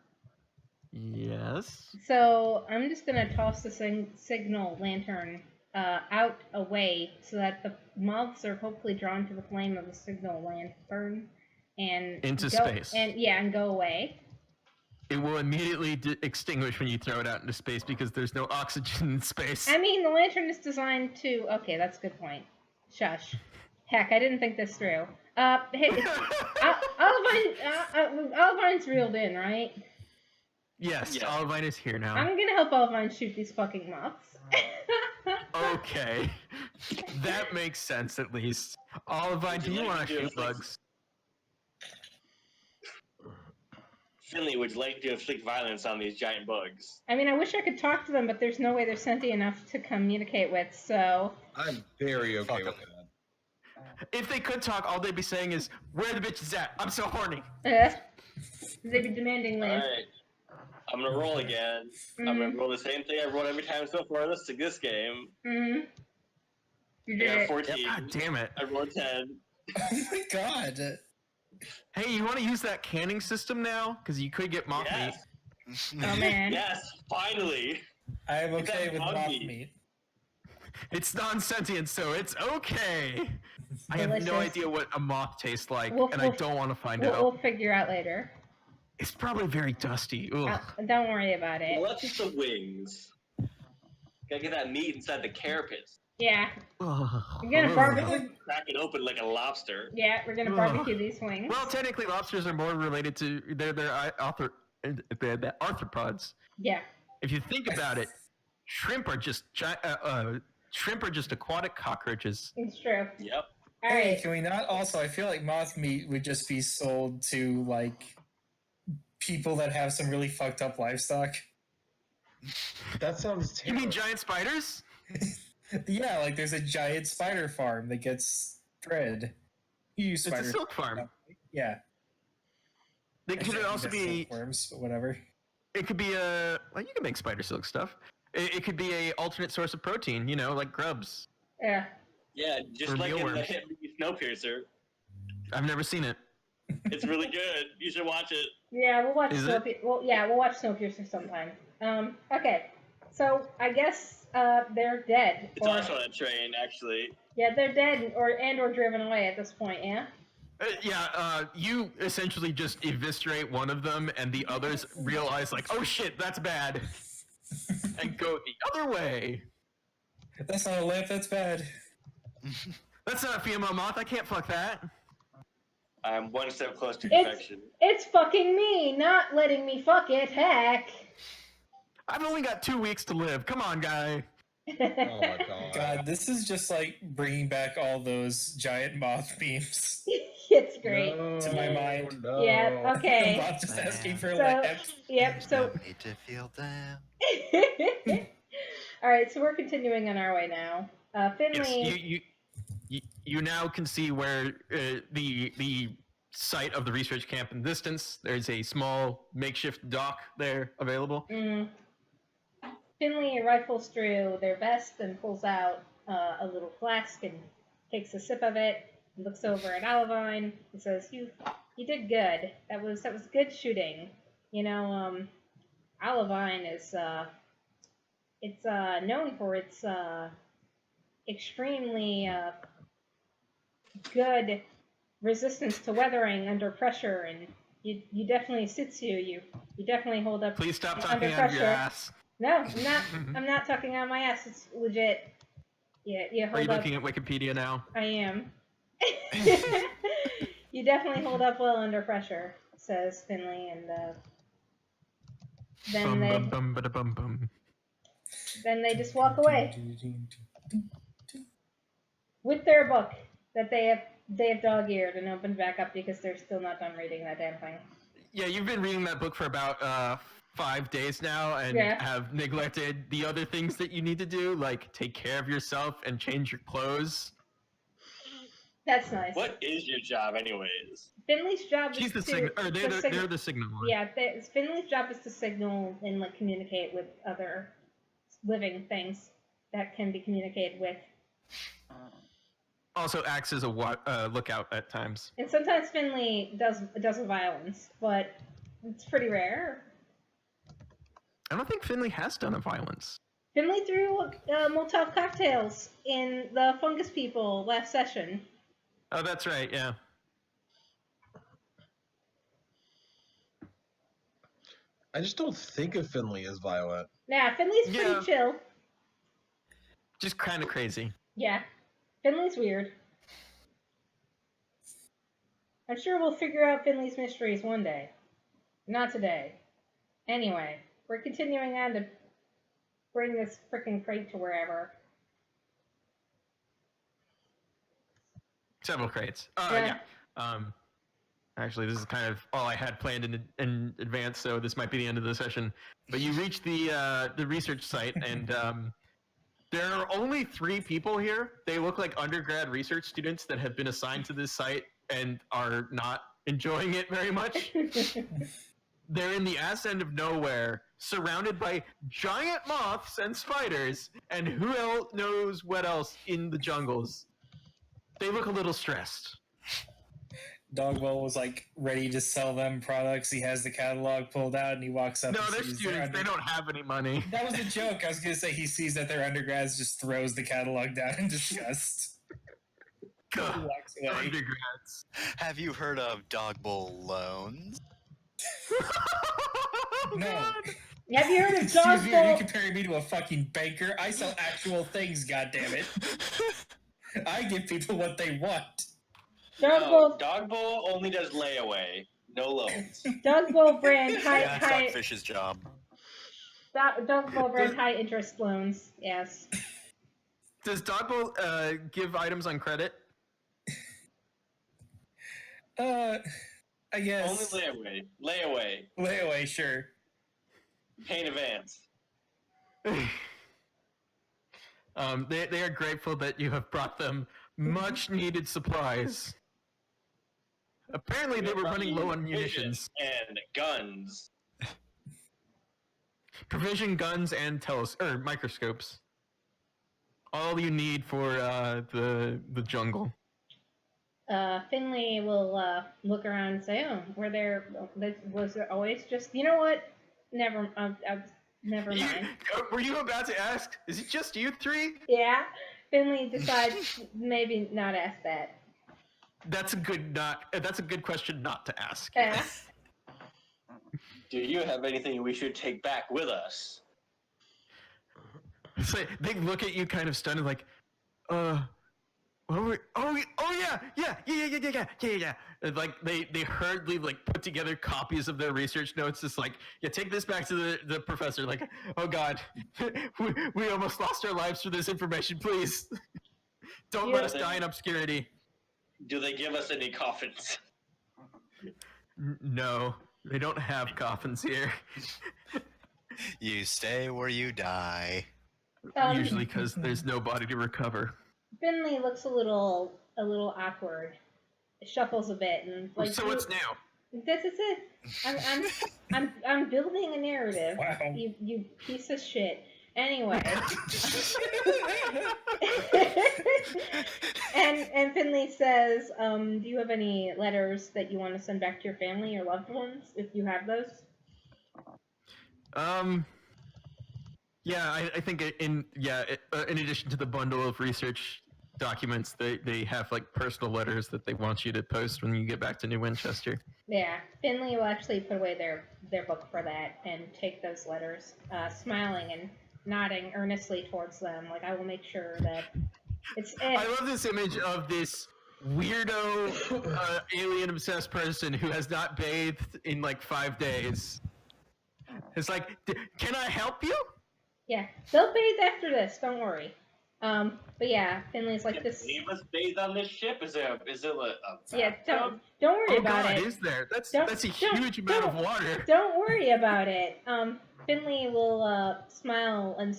Yes. So I'm just gonna toss the signal lantern out away so that the moths are hopefully drawn to the flame of the signal lantern and Into go, space. and go away. It will immediately extinguish when you throw it out into space because there's no oxygen in space. I mean, the lantern is designed to. Okay, that's a good point. Shush. Heck, I didn't think this through. Hey, Olivine's reeled in, right? Yes, Yeah. Olivine is here now. I'm gonna help Olivine shoot these fucking moths. Okay. That makes sense at least. Olivine, do you want to shoot bugs? Finley would like to inflict violence on these giant bugs. I mean, I wish I could talk to them, but there's no way they're sentient enough to communicate with, so. I'm very okay with that. If they could talk, all they'd be saying is, "Where the bitch is at? I'm so horny." They'd be demanding land. Alright. I'm gonna roll again. I'm gonna roll the same thing I rolled every time so far this game. Mm-hmm. You I did got it. 14. God damn it. I rolled 10. Oh my god. Hey, you want to use that canning system now? Because you could get moth meat. Yes. Oh, man. Yes, finally. I am Get okay that with bug moth meat. meat. It's non-sentient, so it's okay. I have no Delicious. idea what a moth tastes like, We'll- and I we'll- don't want to find We'll out. figure out later. It's probably very dusty. Ugh. Don't worry about it. Well, that's just the wings. Gotta get that meat inside the carapace. Yeah, Ugh. we're gonna Ugh. barbecue. Crack it open like a lobster. Yeah, we're gonna barbecue these wings. Well, technically, lobsters are more related to they're arthropods. Yeah. If you think about it, shrimp are just aquatic cockroaches. It's true. Yep. All Hey, right. can we not also? I feel like moth meat would just be sold to like people that have some really fucked up livestock. That sounds You terrible. mean giant spiders? Yeah, like there's a giant spider farm that gets bred. You use It's a spider. silk farm. Yeah. They could also be. worms, but whatever. It could be a. Well, you can make spider silk stuff. It could be a alternate source of protein. You know, like grubs. Yeah. Yeah, just Or like in the mealworms. hit movie Snowpiercer. I've never seen it. It's really good. You should watch it. Yeah, we'll watch Is it? Snowpiercer. Well, yeah, we'll watch Snowpiercer sometime. Okay. So I guess they're dead. It's also on a train, actually. Yeah, they're dead or driven away at this point. Yeah. You essentially just eviscerate one of them, and the others realize, like, oh shit, that's bad, and go the other way. That's not a lamp. That's bad. That's not a female moth. I can't fuck that. I'm one step close to It's- perfection. It's fucking me, not letting me fuck it. Heck. I've only got 2 weeks to live. Come on, guy. Oh my god. God, this is just like bringing back all those giant moth memes It's great. No, to my mind. No. Yeah. Okay. Moth just asking for a So- lamp. Yep. So. No need to feel down. All right. So we're continuing on our way now. Finley. Yes, you now can see where the site of the research camp in the distance. There's a small makeshift dock there available. Finley rifles through their vest and pulls out a little flask and takes a sip of it. And looks over at Olivine and says, "You did good. That was good shooting. You know, Olivine is it's known for its extremely good resistance to weathering under pressure, and you definitely suits you. You definitely hold up. Please stop under talking out of your pressure. ass. No, I'm not. I'm not talking out my ass. It's legit. Yeah, you Are hold you up. looking at Wikipedia now? I am. You definitely hold up well under pressure, says Finley, and then they just walk away with their book that they have dog-eared and opened back up because they're still not done reading that damn thing. Yeah, you've been reading that book for about 5 days now and Yeah. have neglected the other things that you need to do, like take care of yourself and change your clothes. That's nice. What is your job, anyways? Finley's job She's is the to signal, or to they're the signal one. Yeah, Finley's job is to signal and like communicate with other living things that can be communicated with. Also acts as a lookout at times. And sometimes Finley does violence, but it's pretty rare. I don't think Finley has done a violence. Finley threw Molotov cocktails in the fungus people last session. Oh, that's right. Yeah. I just don't think of Finley as violent. Nah, Finley's pretty Yeah. chill. Just kind of crazy. Yeah, Finley's weird. I'm sure we'll figure out Finley's mysteries one day. Not today. Anyway, we're continuing on to bring this frickin' crate to wherever. Several crates. Yeah. Yeah. Actually, this is kind of all I had planned in advance, so this might be the end of the session. But you reach the research site, and there are only 3 people here. They look like undergrad research students that have been assigned to this site and are not enjoying it very much. They're in the ass end of nowhere, surrounded by giant moths and spiders, and who else knows what else in the jungles. They look a little stressed. Dogwell was like ready to sell them products. He has the catalog pulled out and he walks up. No, and they're sees students. They don't have any money. That was a joke. I was gonna say he sees that they're undergrads, just throws the catalog down in disgust. He walks away. Undergrads. Have you heard of Dog Bowl loans? No. Have you heard of Excuse Dog me, are you Bowl? comparing me to a fucking banker? I sell actual things, goddammit. I give people what they want. Dog Bowl only does layaway, no loans. Dog Bowl brand Yeah, high Stockfish's job. Dog Bowl brand high interest loans. Yes. Does Dogbowl give items on credit? I guess. Only layaway. Layaway, sure. Pay in advance. They are grateful that you have brought them much needed supplies. Apparently, they were running low on munitions. And guns. Provision guns and microscopes. All you need for the jungle. Finley will look around and say, "Oh, was there always just? You know what? Never mind." Were you about to ask? Is it just you three? Yeah. Finley decides maybe not ask that. That's a good question not to ask. Yeah. Do you have anything we should take back with us? So they look at you kind of stunned, like, what were we, yeah. And, like they hurriedly like put together copies of their research notes. Just like, yeah, take this back to the professor. Like, oh god, we almost lost our lives for this information. Please, don't let us die in obscurity. Do they give us any coffins? No, they don't have coffins here. You stay where you die. Usually because there's no body to recover. Finley looks a little awkward, shuffles a bit, and like. So what's new? This is it. I'm building a narrative. Wow. You piece of shit. Anyway. and Finley says, do you have any letters that you want to send back to your family or loved ones, if you have those? Yeah, I think in addition to the bundle of research documents, they have like personal letters that they want you to post when you get back to New Winchester. Yeah, Finley will actually put away their book for that and take those letters, smiling and nodding earnestly towards them. Like, I will make sure that it's. I love this image of this weirdo alien obsessed person who has not bathed in like 5 days. It's like, can I help you? Yeah, they'll bathe after this. Don't worry. But yeah, Finley's like this. We must bathe on this ship. Is there a Yeah, don't worry about it. Is there? That's a huge amount of water. Don't worry about it. Finley will smile and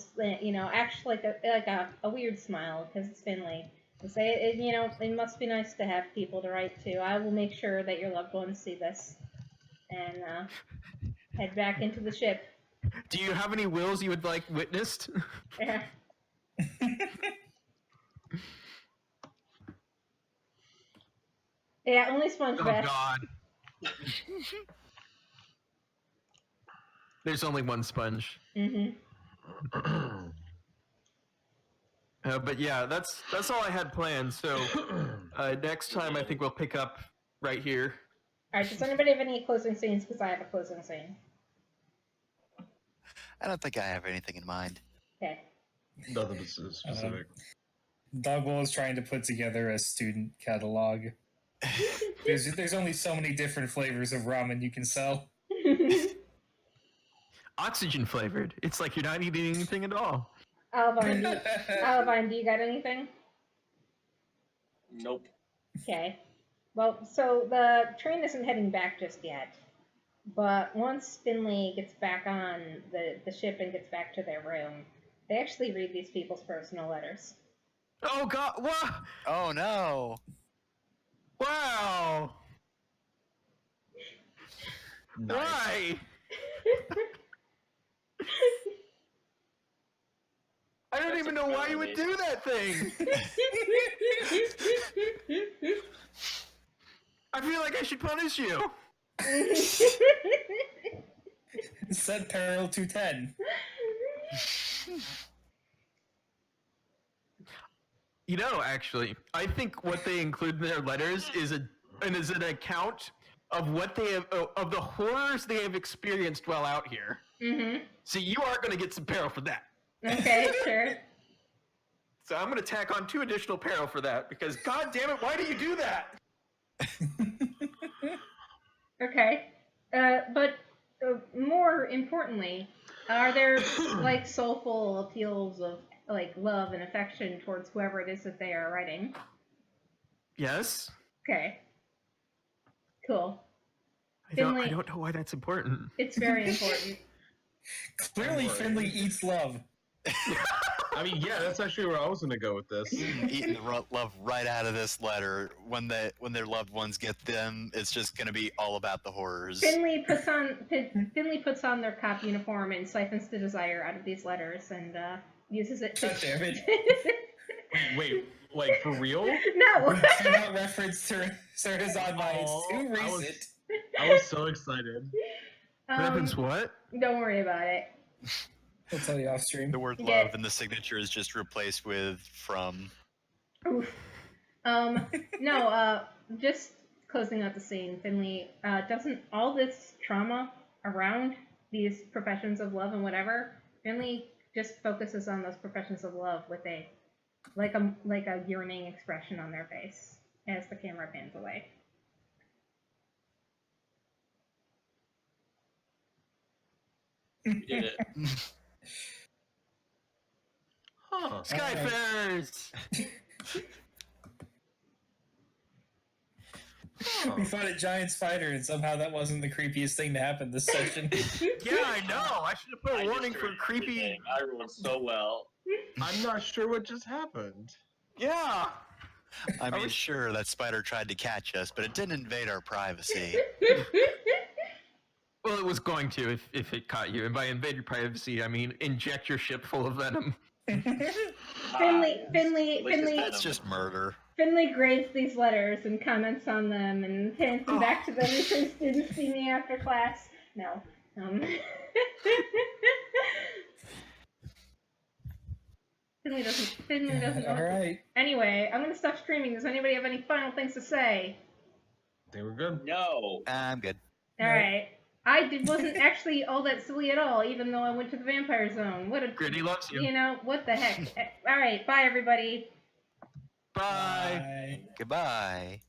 act like a weird smile because it's Finley. And say it must be nice to have people to write to. I will make sure that your loved ones see this, and head back into the ship. Do you have any wills you would like witnessed? Yeah. Yeah, only Sponge Oh Bath. god. There's only one sponge. Mm-hmm. But yeah, that's all I had planned. So next time I think we'll pick up right here. Alright, does anybody have any closing scenes? Because I have a closing scene. I don't think I have anything in mind. Okay. Nothing specific. Dogwell is trying to put together a student catalog. There's only so many different flavors of ramen you can sell. Oxygen flavored. It's like you're not eating anything at all. Alvine, do you got anything? Nope. Okay. Well, so the train isn't heading back just yet. But once Finley gets back on the ship and gets back to their room, they actually read these people's personal letters. Oh god, what? Oh no! Wow! Nice. Why? I don't even know why you would do that thing. I feel like I should punish you. Set peril to 10. Actually, I think what they include in their letters is an account of what they have, of the horrors they have experienced while out here. Mm-hmm. So you are going to get some peril for that. Okay, sure. So I'm going to tack on 2 additional peril for that because, god damn it, why do you do that? Okay. But more importantly, are there like soulful appeals of like love and affection towards whoever it is that they are writing? Yes. Okay. Cool. I Finley- don't know why that's important. It's very important. Clearly, Finley eats love. I mean, yeah, that's actually where I was going to go with this. Eating the love right out of this letter. When their loved ones get them, it's just going to be all about the horrors. Finley puts on their cop uniform and siphons the desire out of these letters and uses it to. God damn it. Wait, like for real? No. Cannot reference to Sarah's on It's too recent. I was so excited. Happens what? Don't worry about it. I'll tell you off stream. The word Yeah. love in the signature is just replaced with from. Oof. Just closing out the scene, Finley, doesn't all this trauma around these professions of love and whatever, Finley just focuses on those professions of love with a yearning expression on their face as the camera pans away. You did it. Huh. Skyfarers! We fought a giant spider, and somehow that wasn't the creepiest thing to happen this session. Yeah, I know. I should have put a warning for creepy. I rolled so well. I'm not sure what just happened. Yeah. I mean, sure, that spider tried to catch us, but it didn't invade our privacy. Well, it was going to if it caught you. And by invade your privacy, I mean inject your ship full of venom. Finley, That's just murder. Finley grades these letters and comments on them and hands them back to them and says, "Didn't see me after class." No. Finley doesn't. All right. Anyway, I'm gonna stop streaming. Does anybody have any final things to say? They were good. No. I'm good. All right. Wasn't actually all that silly at all, even though I went to the vampire zone. What a Gritty loves you. You know what the heck? All right. Bye, everybody. Bye. Goodbye.